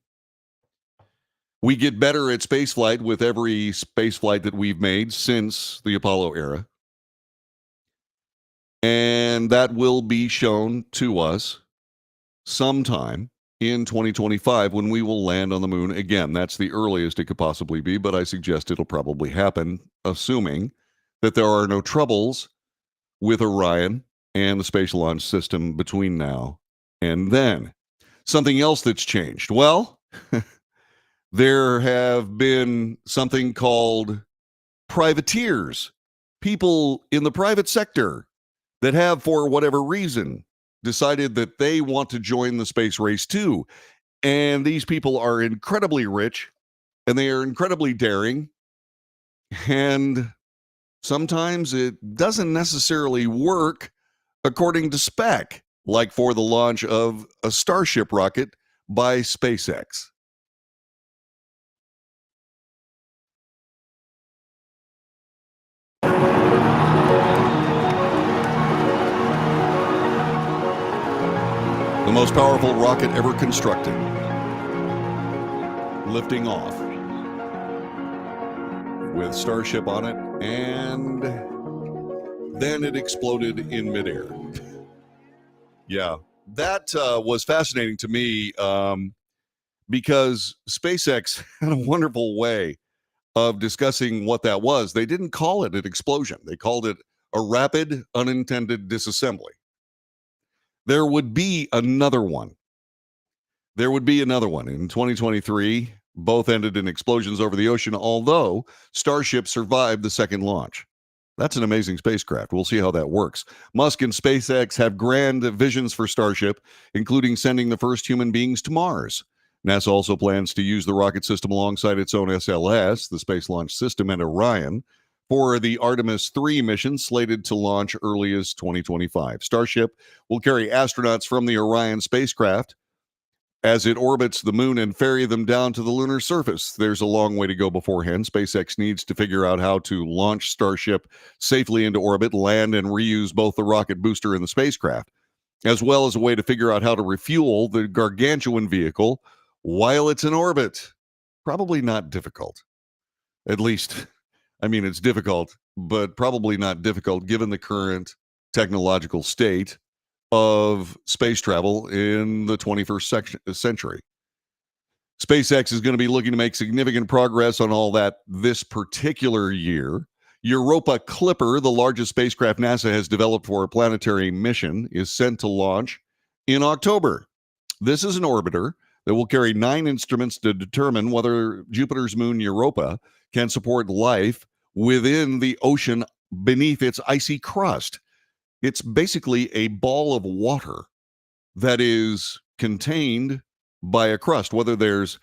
We get better at spaceflight with every spaceflight that we've made since the Apollo era. And that will be shown to us sometime in 2025 when we will land on the moon again. That's the earliest it could possibly be, but I suggest it'll probably happen, assuming that there are no troubles with Orion and the Space Launch System between now and then. Something else that's changed. Well, there have been something called privateers, people in the private sector that have, for whatever reason, decided that they want to join the space race too. And these people are incredibly rich and they are incredibly daring. And sometimes it doesn't necessarily work according to spec, like for the launch of a Starship rocket by SpaceX. The most powerful rocket ever constructed, lifting off with Starship on it, and then it exploded in midair. Yeah, that was fascinating to me because SpaceX had a wonderful way of discussing what that was. They didn't call it an explosion. They called it a rapid unintended disassembly. There would be another one. There would be another one. In 2023, both ended in explosions over the ocean, although Starship survived the second launch. That's an amazing spacecraft. We'll see how that works. Musk and SpaceX have grand visions for Starship, including sending the first human beings to Mars. NASA also plans to use the rocket system alongside its own SLS, the Space Launch System, and Orion for the Artemis 3 mission slated to launch early as 2025. Starship will carry astronauts from the Orion spacecraft as it orbits the moon and ferry them down to the lunar surface. There's a long way to go beforehand. SpaceX needs to figure out how to launch Starship safely into orbit, land, and reuse both the rocket booster and the spacecraft, as well as a way to figure out how to refuel the gargantuan vehicle while it's in orbit. Probably not difficult. At least, I mean, it's difficult, but probably not difficult given the current technological state of space travel in the 21st century. SpaceX is going to be looking to make significant progress on all that this particular year. Europa Clipper, the largest spacecraft NASA has developed for a planetary mission, is sent to launch in October. This is an orbiter that will carry 9 instruments to determine whether Jupiter's moon Europa can support life within the ocean beneath its icy crust. It's basically a ball of water that is contained by a crust. Whether there's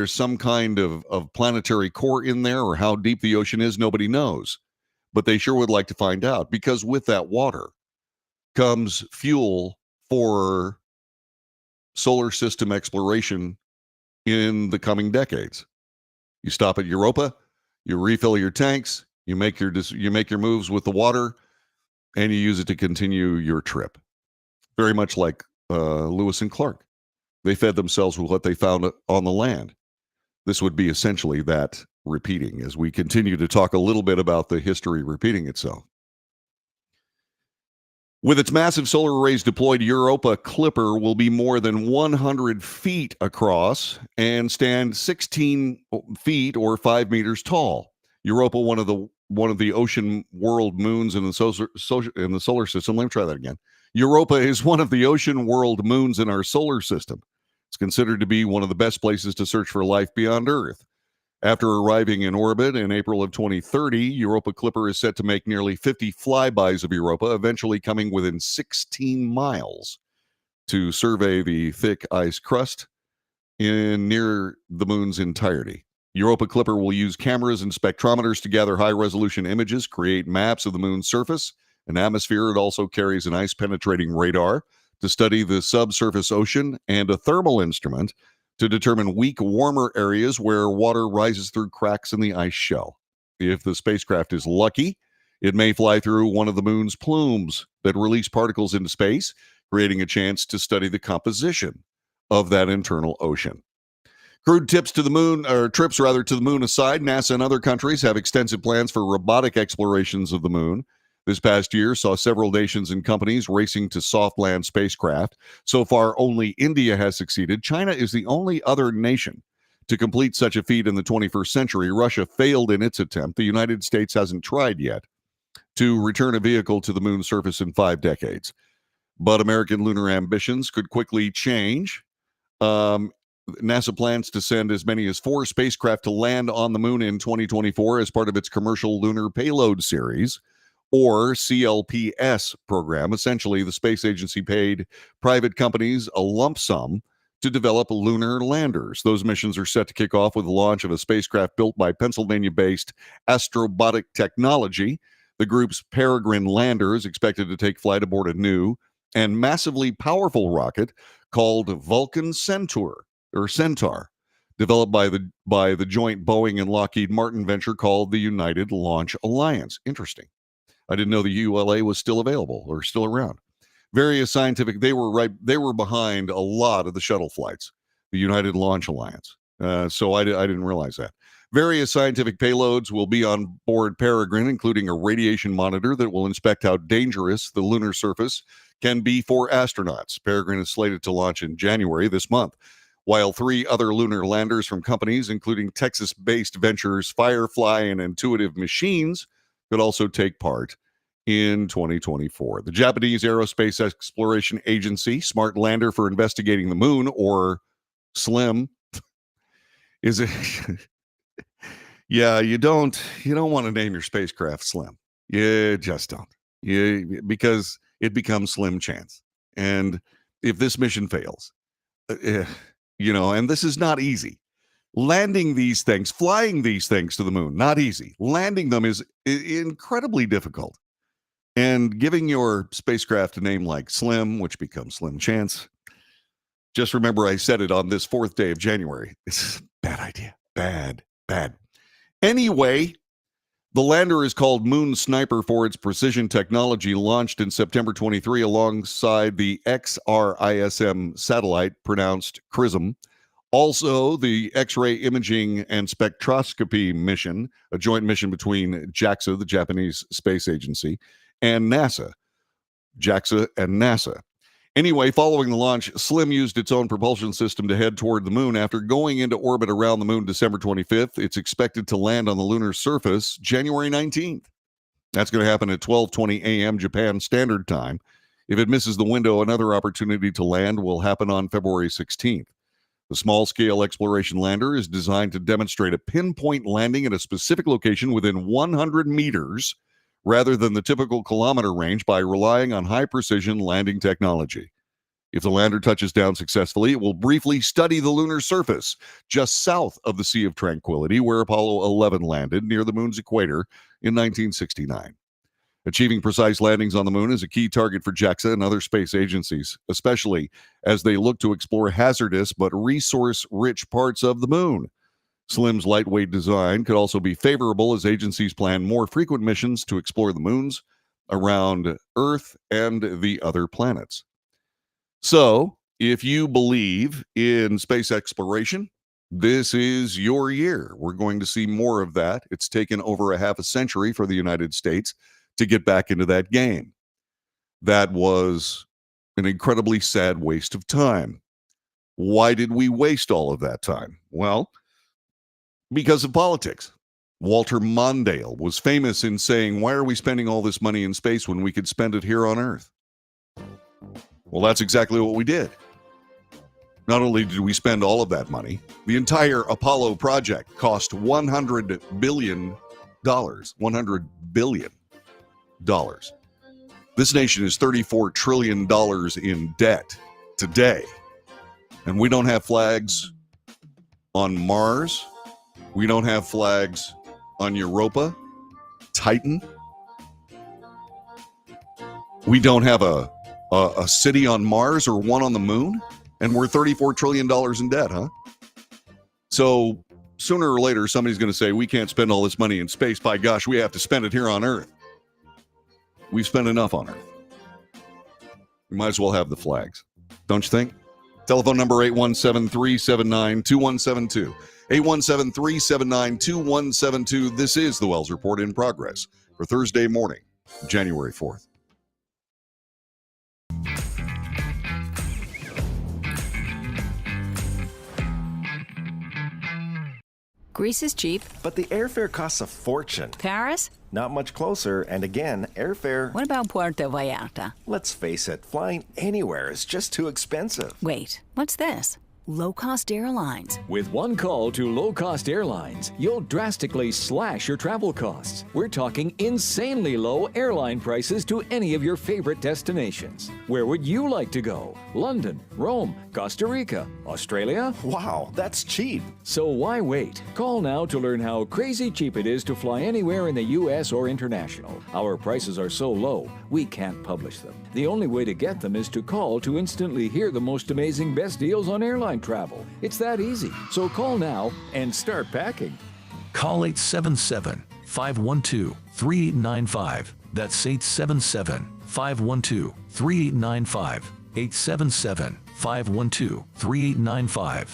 some kind of planetary core in there or how deep the ocean is, nobody knows. But they sure would like to find out, because with that water comes fuel for solar system exploration in the coming decades. You stop at Europa, you refill your tanks, you make your moves with the water, and you use it to continue your trip. Very much like Lewis and Clark. They fed themselves with what they found on the land. This would be essentially that repeating as we continue to talk a little bit about the history repeating itself. With its massive solar arrays deployed, Europa Clipper will be more than 100 feet across and stand 16 feet or 5 meters tall. Europa, one of the ocean world moons in the solar system. Let me try that again. Europa is one of the ocean world moons in our solar system. It's considered to be one of the best places to search for life beyond Earth. After arriving in orbit in April of 2030, Europa Clipper is set to make nearly 50 flybys of Europa, eventually coming within 16 miles to survey the thick ice crust near the moon's entirety. Europa Clipper will use cameras and spectrometers to gather high-resolution images, create maps of the moon's surface and atmosphere. It also carries an ice-penetrating radar to study the subsurface ocean and a thermal instrument to determine weak, warmer areas where water rises through cracks in the ice shell. If the spacecraft is lucky, it may fly through one of the moon's plumes that release particles into space, creating a chance to study the composition of that internal ocean. Crewed trips to the moon aside, NASA and other countries have extensive plans for robotic explorations of the moon. This past year saw several nations and companies racing to soft land spacecraft. So far, only India has succeeded. China is the only other nation to complete such a feat in the 21st century. Russia failed in its attempt. The United States hasn't tried yet to return a vehicle to the moon's surface in 5 decades. But American lunar ambitions could quickly change. NASA plans to send as many as 4 spacecraft to land on the moon in 2024 as part of its Commercial Lunar Payload Series, or CLPS program. Essentially, the space agency paid private companies a lump sum to develop lunar landers. Those missions are set to kick off with the launch of a spacecraft built by Pennsylvania-based Astrobotic Technology. The group's Peregrine lander is expected to take flight aboard a new and massively powerful rocket called Vulcan Centaur, developed by the joint Boeing and Lockheed Martin venture called the United Launch Alliance. Interesting. I didn't know the ULA was still available or still around. Various scientific, they were behind a lot of the shuttle flights, the United Launch Alliance. So I didn't realize that. Various scientific payloads will be on board Peregrine, including a radiation monitor that will inspect how dangerous the lunar surface can be for astronauts. Peregrine is slated to launch in January this month, while 3 other lunar landers from companies, including Texas-based ventures Firefly and Intuitive Machines, could also take part in 2024. The Japanese Aerospace Exploration Agency, Smart Lander for Investigating the Moon, or SLIM, is a yeah, you don't want to name your spacecraft Slim. You just don't. Because it becomes Slim Chance. And if this mission fails, and this is not easy. Landing these things, flying these things to the moon, not easy. Landing them is incredibly difficult. And giving your spacecraft a name like Slim, which becomes Slim Chance, just remember I said it on this 4th day of January. It's a bad idea. Bad. Anyway, the lander is called Moon Sniper for its precision technology, launched in September 23 alongside the XRISM satellite, pronounced XRISM. Also, the X-ray imaging and spectroscopy mission, a joint mission between JAXA, the Japanese Space Agency, and NASA. JAXA and NASA. Anyway, following the launch, SLIM used its own propulsion system to head toward the moon. After going into orbit around the moon December 25th, it's expected to land on the lunar surface January 19th. That's going to happen at 12:20 a.m. Japan Standard Time. If it misses the window, another opportunity to land will happen on February 16th. The small-scale exploration lander is designed to demonstrate a pinpoint landing at a specific location within 100 meters rather than the typical kilometer range by relying on high-precision landing technology. If the lander touches down successfully, it will briefly study the lunar surface just south of the Sea of Tranquility, where Apollo 11 landed near the moon's equator in 1969. Achieving precise landings on the moon is a key target for JAXA and other space agencies, especially as they look to explore hazardous but resource-rich parts of the moon. SLIM's lightweight design could also be favorable as agencies plan more frequent missions to explore the moons around Earth and the other planets. So, if you believe in space exploration, this is your year. We're going to see more of that. It's taken over a half a century for the United States to get back into that game. That was an incredibly sad waste of time. Why did we waste all of that time? Well, because of politics. Walter Mondale was famous in saying, "Why are we spending all this money in space when we could spend it here on Earth?" Well, that's exactly what we did. Not only did we spend all of that money, the entire Apollo project cost $100 billion. $100 billion. This nation is $34 trillion in debt today. And we don't have flags on Mars. We don't have flags on Europa, Titan. We don't have a city on Mars or one on the moon. And we're $34 trillion in debt, huh? So sooner or later, somebody's going to say, we can't spend all this money in space. By gosh, we have to spend it here on Earth. We've spent enough on Earth. We might as well have the flags. Don't you think? Telephone number 817-379-2172. 817-379-2172. This is the Wells Report in progress for Thursday morning, January 4th. Greece is cheap. But the airfare costs a fortune. Paris? Not much closer, and again, airfare... What about Puerto Vallarta? Let's face it, flying anywhere is just too expensive. Wait, what's this? Low-cost airlines. With one call to low-cost airlines, you'll drastically slash your travel costs. We're talking insanely low airline prices to any of your favorite destinations. Where would you like to go? London, Rome, Costa Rica, Australia? Wow, that's cheap. So why wait? Call now to learn how crazy cheap it is to fly anywhere in the U.S. or international. Our prices are so low, we can't publish them. The only way to get them is to call to instantly hear the most amazing best deals on airline travel. It's that easy. So call now and start packing. Call 877-512-3895. That's 877-512-3895. 877-512-3895.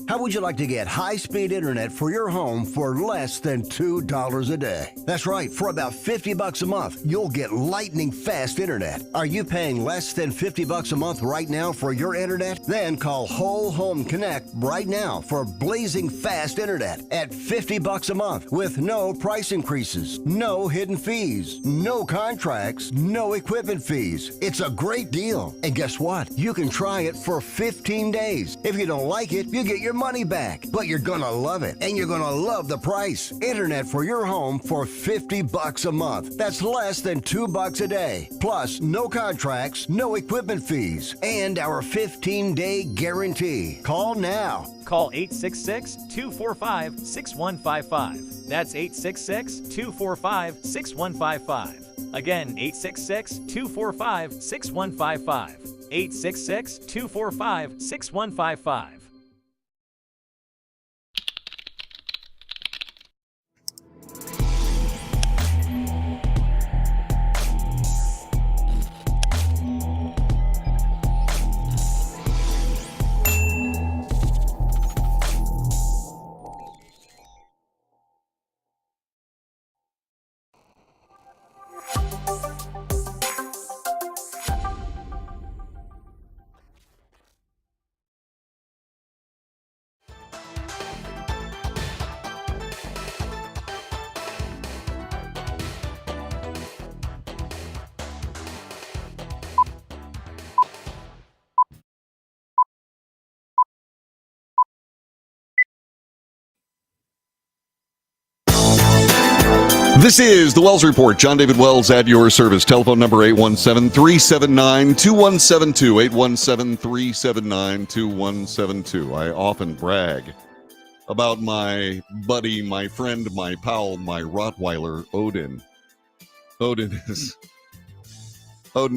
How would you like to get high-speed internet for your home for less than $2 a day? That's right, for about $50 a month, you'll get lightning fast internet. Are you paying less than $50 a month right now for your internet? Then call Whole Home Connect right now for blazing fast internet at $50 a month with no price increases, no hidden fees, no contracts, no equipment fees. It's a great deal. And guess what? You can try it for 15 days. If you don't like it, you get your money back, but you're gonna love it, and you're gonna love the price. Internet for your home for $50 a month. That's less than $2 a day. Plus, no contracts, no equipment fees, and our 15-day guarantee. Call now. Call 866-245-6155. That's 866-245-6155. Again, 866-245-6155. 866-245-6155. This is the Wells Report. John David Wells at your service. Telephone number 817-379-2172. 817-379-2172. I often brag about my buddy, my friend, my pal, my Rottweiler, Odin. Odin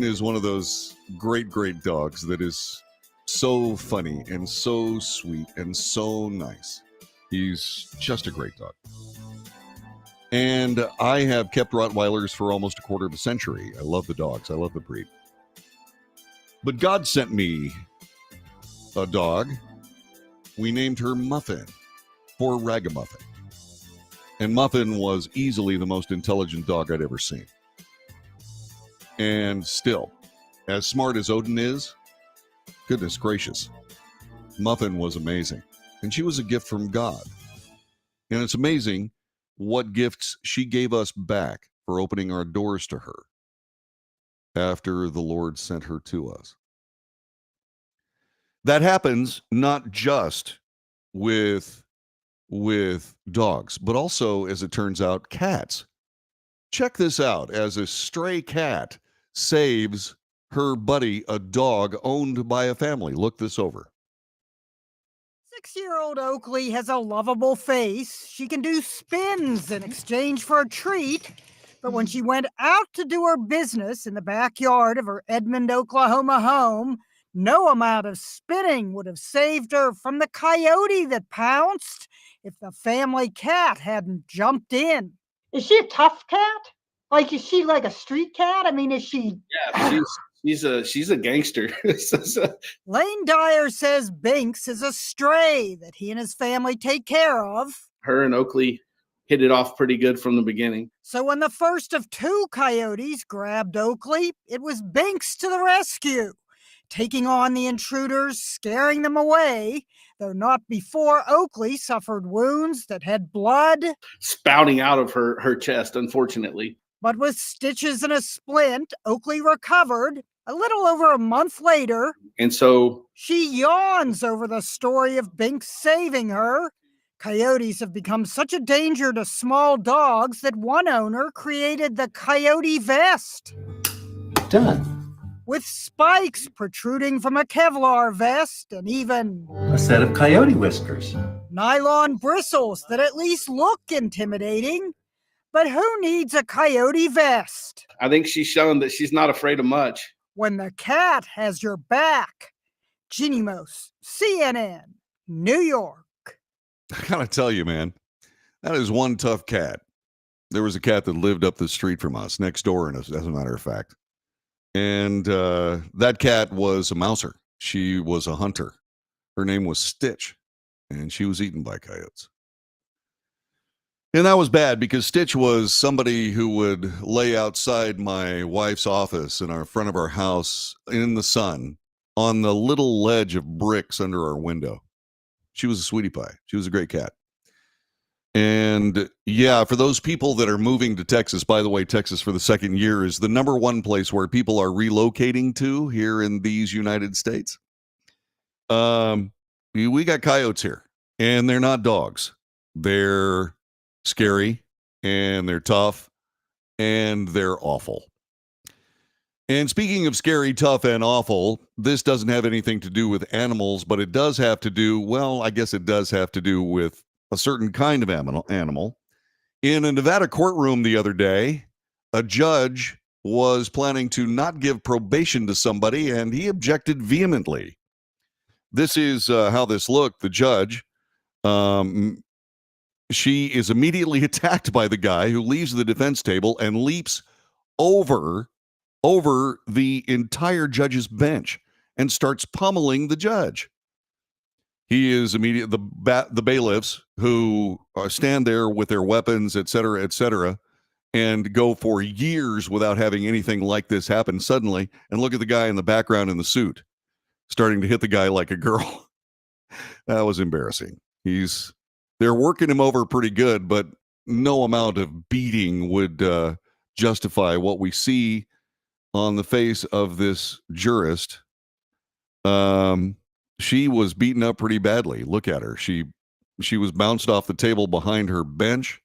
is one of those great, great dogs that is so funny and so sweet and so nice. He's just a great dog. And I have kept Rottweilers for almost a quarter of a century. I love the dogs. I love the breed. But God sent me a dog. We named her Muffin for Ragamuffin. And Muffin was easily the most intelligent dog I'd ever seen. And still, as smart as Odin is, goodness gracious, Muffin was amazing. And she was a gift from God. And it's amazing what gifts she gave us back for opening our doors to her after the Lord sent her to us. That happens not just with dogs, but also, as it turns out, cats. Check this out. As a stray cat saves her buddy, a dog owned by a family. Look this over. 6-year-old Oakley has a lovable face. She can do spins in exchange for a treat. But when she went out to do her business in the backyard of her Edmond, Oklahoma home, no amount of spitting would have saved her from the coyote that pounced if the family cat hadn't jumped in. Is she a tough cat? Like, is she like a street cat? I mean, is she? Yeah, she's a gangster. Lane Dyer says Binks is a stray that he and his family take care of. Her and Oakley hit it off pretty good from the beginning. So when the first of two coyotes grabbed Oakley, it was Binks to the rescue, taking on the intruders, scaring them away, though not before Oakley suffered wounds that had blood Spouting out of her chest, unfortunately. But with stitches and a splint, Oakley recovered. A little over a month later, And so she yawns over the story of Binks saving her. Coyotes have become such a danger to small dogs that one owner created the coyote vest. Done. With spikes protruding from a Kevlar vest and even A set of coyote whiskers. nylon bristles that at least look intimidating. But who needs a coyote vest I think she's shown that she's not afraid of much. when the cat has your back? Ginny Mose, CNN, New York. I gotta tell you, man, that is one tough cat. There was a cat that lived up the street from us, next door, as a matter of fact. And that cat was a mouser. She was a hunter. Her name was Stitch, and she was eaten by coyotes. And that was bad because Stitch was somebody who would lay outside my wife's office in our front of our house in the sun on the little ledge of bricks under our window. She was a sweetie pie. She was a great cat. And yeah, for those people that are moving to Texas, by the way, Texas for the second year is the number one place where people are relocating to here in these United States. We got coyotes here, and they're not dogs. They're scary, and they're tough, and they're awful. And speaking of scary, tough, and awful, this doesn't have anything to do with animals, but it does have to do, well, I guess it does have to do with a certain kind of animal. In a Nevada courtroom the other day, a judge was planning to not give probation to somebody, and he objected vehemently. This is how this looked. The judge, she is immediately attacked by the guy who leaves the defense table and leaps over the entire judge's bench and starts pummeling the judge. He is immediately the bailiffs who stand there with their weapons, et cetera, and go for years without having anything like this happen suddenly. And look at the guy in the background in the suit starting to hit the guy like a girl. That was embarrassing. They're working him over pretty good, but no amount of beating would justify what we see on the face of this jurist. She was beaten up pretty badly. Look at her. She was bounced off the table behind her bench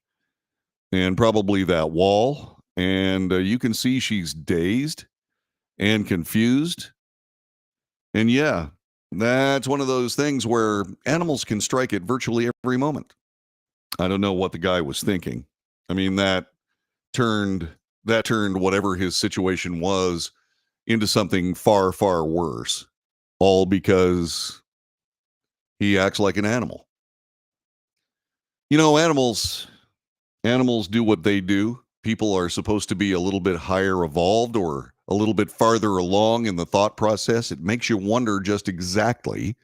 and probably that wall. And you can see she's dazed and confused. And yeah, that's one of those things where animals can strike at virtually every moment. I don't know what the guy was thinking. I mean, that turned whatever his situation was into something far, far worse. All because he acts like an animal. You know, animals do what they do. People are supposed to be a little bit higher evolved or a little bit farther along in the thought process. It makes you wonder just exactly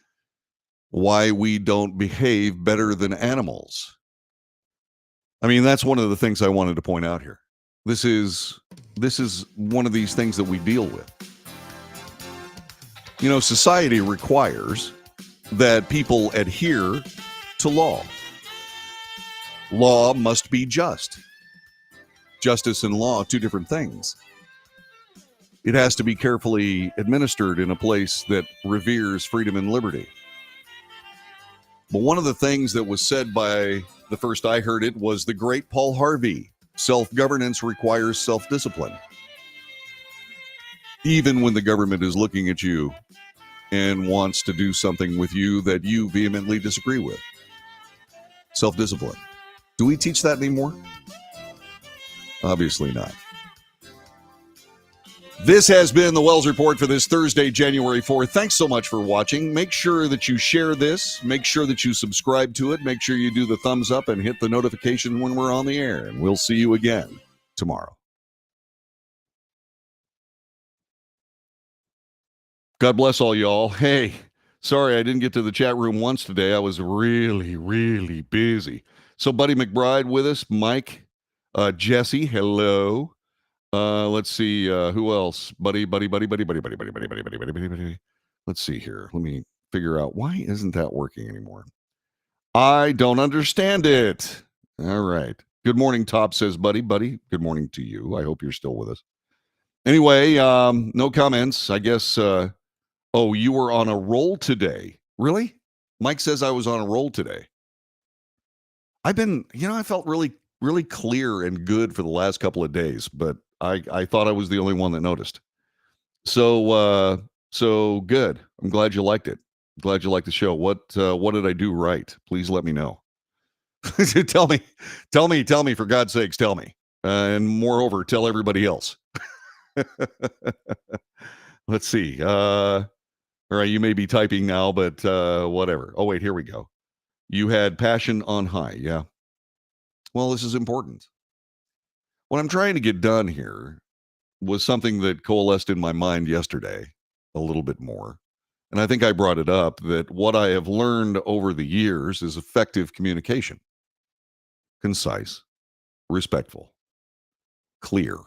why we don't behave better than animals. I mean, that's one of the things I wanted to point out here. This is one of these things that we deal with. You know, society requires that people adhere to law. Law must be just. Justice and law, two different things. It has to be carefully administered in a place that reveres freedom and liberty. But one of the things that was said by the first I heard it was the great Paul Harvey. Self-governance requires self-discipline. Even when the government is looking at you and wants to do something with you that you vehemently disagree with. Self-discipline. Do we teach that anymore? Obviously not. This has been the Wells Report for this Thursday, January 4th. Thanks so much for watching. Make sure that you share this. Make sure that you subscribe to it. Make sure you do the thumbs up and hit the notification when we're on the air. And we'll see you again tomorrow. God bless all y'all. Hey, sorry I didn't get to the chat room once today. I was really, really busy. So Buddy McBride with us. Mike, Jesse, hello. Let's see, who else? Buddy. Let's see here. Let me figure out, why isn't that working anymore? I don't understand it. All right. Good morning, Top, says Buddy. Buddy, good morning to you. I hope you're still with us. Anyway, no comments. I guess, oh, you were on a roll today. Really? Mike says I was on a roll today. I felt really, really clear and good for the last couple of days, but I thought I was the only one that noticed. So good. I'm glad you liked it. Glad you liked the show. What did I do right? Please let me know. Tell me, for God's sakes, tell me. And moreover, tell everybody else. Let's see. All right, you may be typing now, but whatever. Oh, wait, here we go. You had passion on high. Yeah. Well, this is important. What I'm trying to get done here was something that coalesced in my mind yesterday a little bit more. And I think I brought it up, that what I have learned over the years is effective communication. Concise, respectful, clear.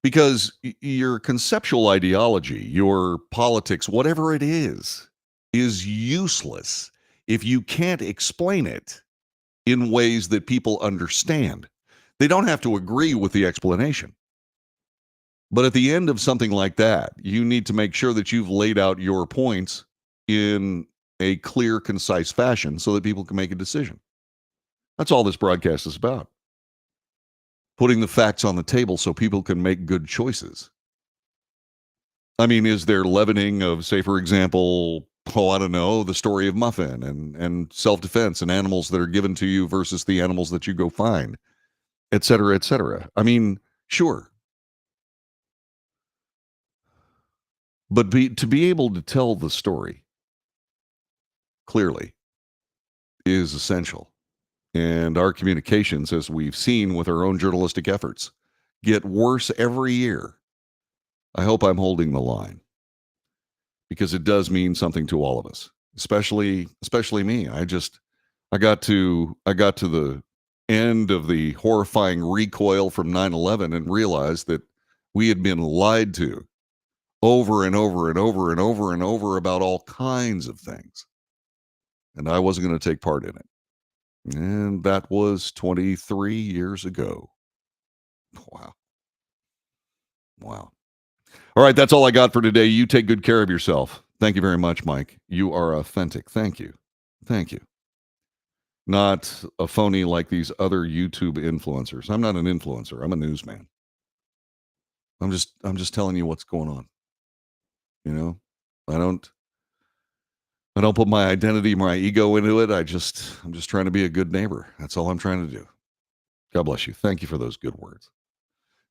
Because your conceptual ideology, your politics, whatever it is useless if you can't explain it in ways that people understand. They don't have to agree with the explanation. But at the end of something like that, you need to make sure that you've laid out your points in a clear, concise fashion so that people can make a decision. That's all this broadcast is about. Putting the facts on the table so people can make good choices. I mean, is there leavening of, say, for example, I don't know, the story of Muffin and self-defense and animals that are given to you versus the animals that you go find, et cetera, et cetera. I mean, sure. But to be able to tell the story clearly is essential. And our communications, as we've seen with our own journalistic efforts, get worse every year. I hope I'm holding the line, because it does mean something to all of us, especially me. I got to the end of the horrifying recoil from 9/11 and realized that we had been lied to over and over and over and over and over about all kinds of things. And I wasn't going to take part in it. And that was 23 years ago. Wow. All right, that's all I got for today. You take good care of yourself. Thank you very much, Mike. You are authentic. Thank you. Not a phony like these other YouTube influencers. I'm not an influencer. I'm a newsman. I'm just telling you what's going on. You know, I don't put my identity, my ego into it. I'm just trying to be a good neighbor. That's all I'm trying to do. God bless you. Thank you for those good words.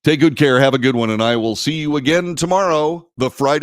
Take good care. Have a good one. And I will see you again tomorrow, the Friday.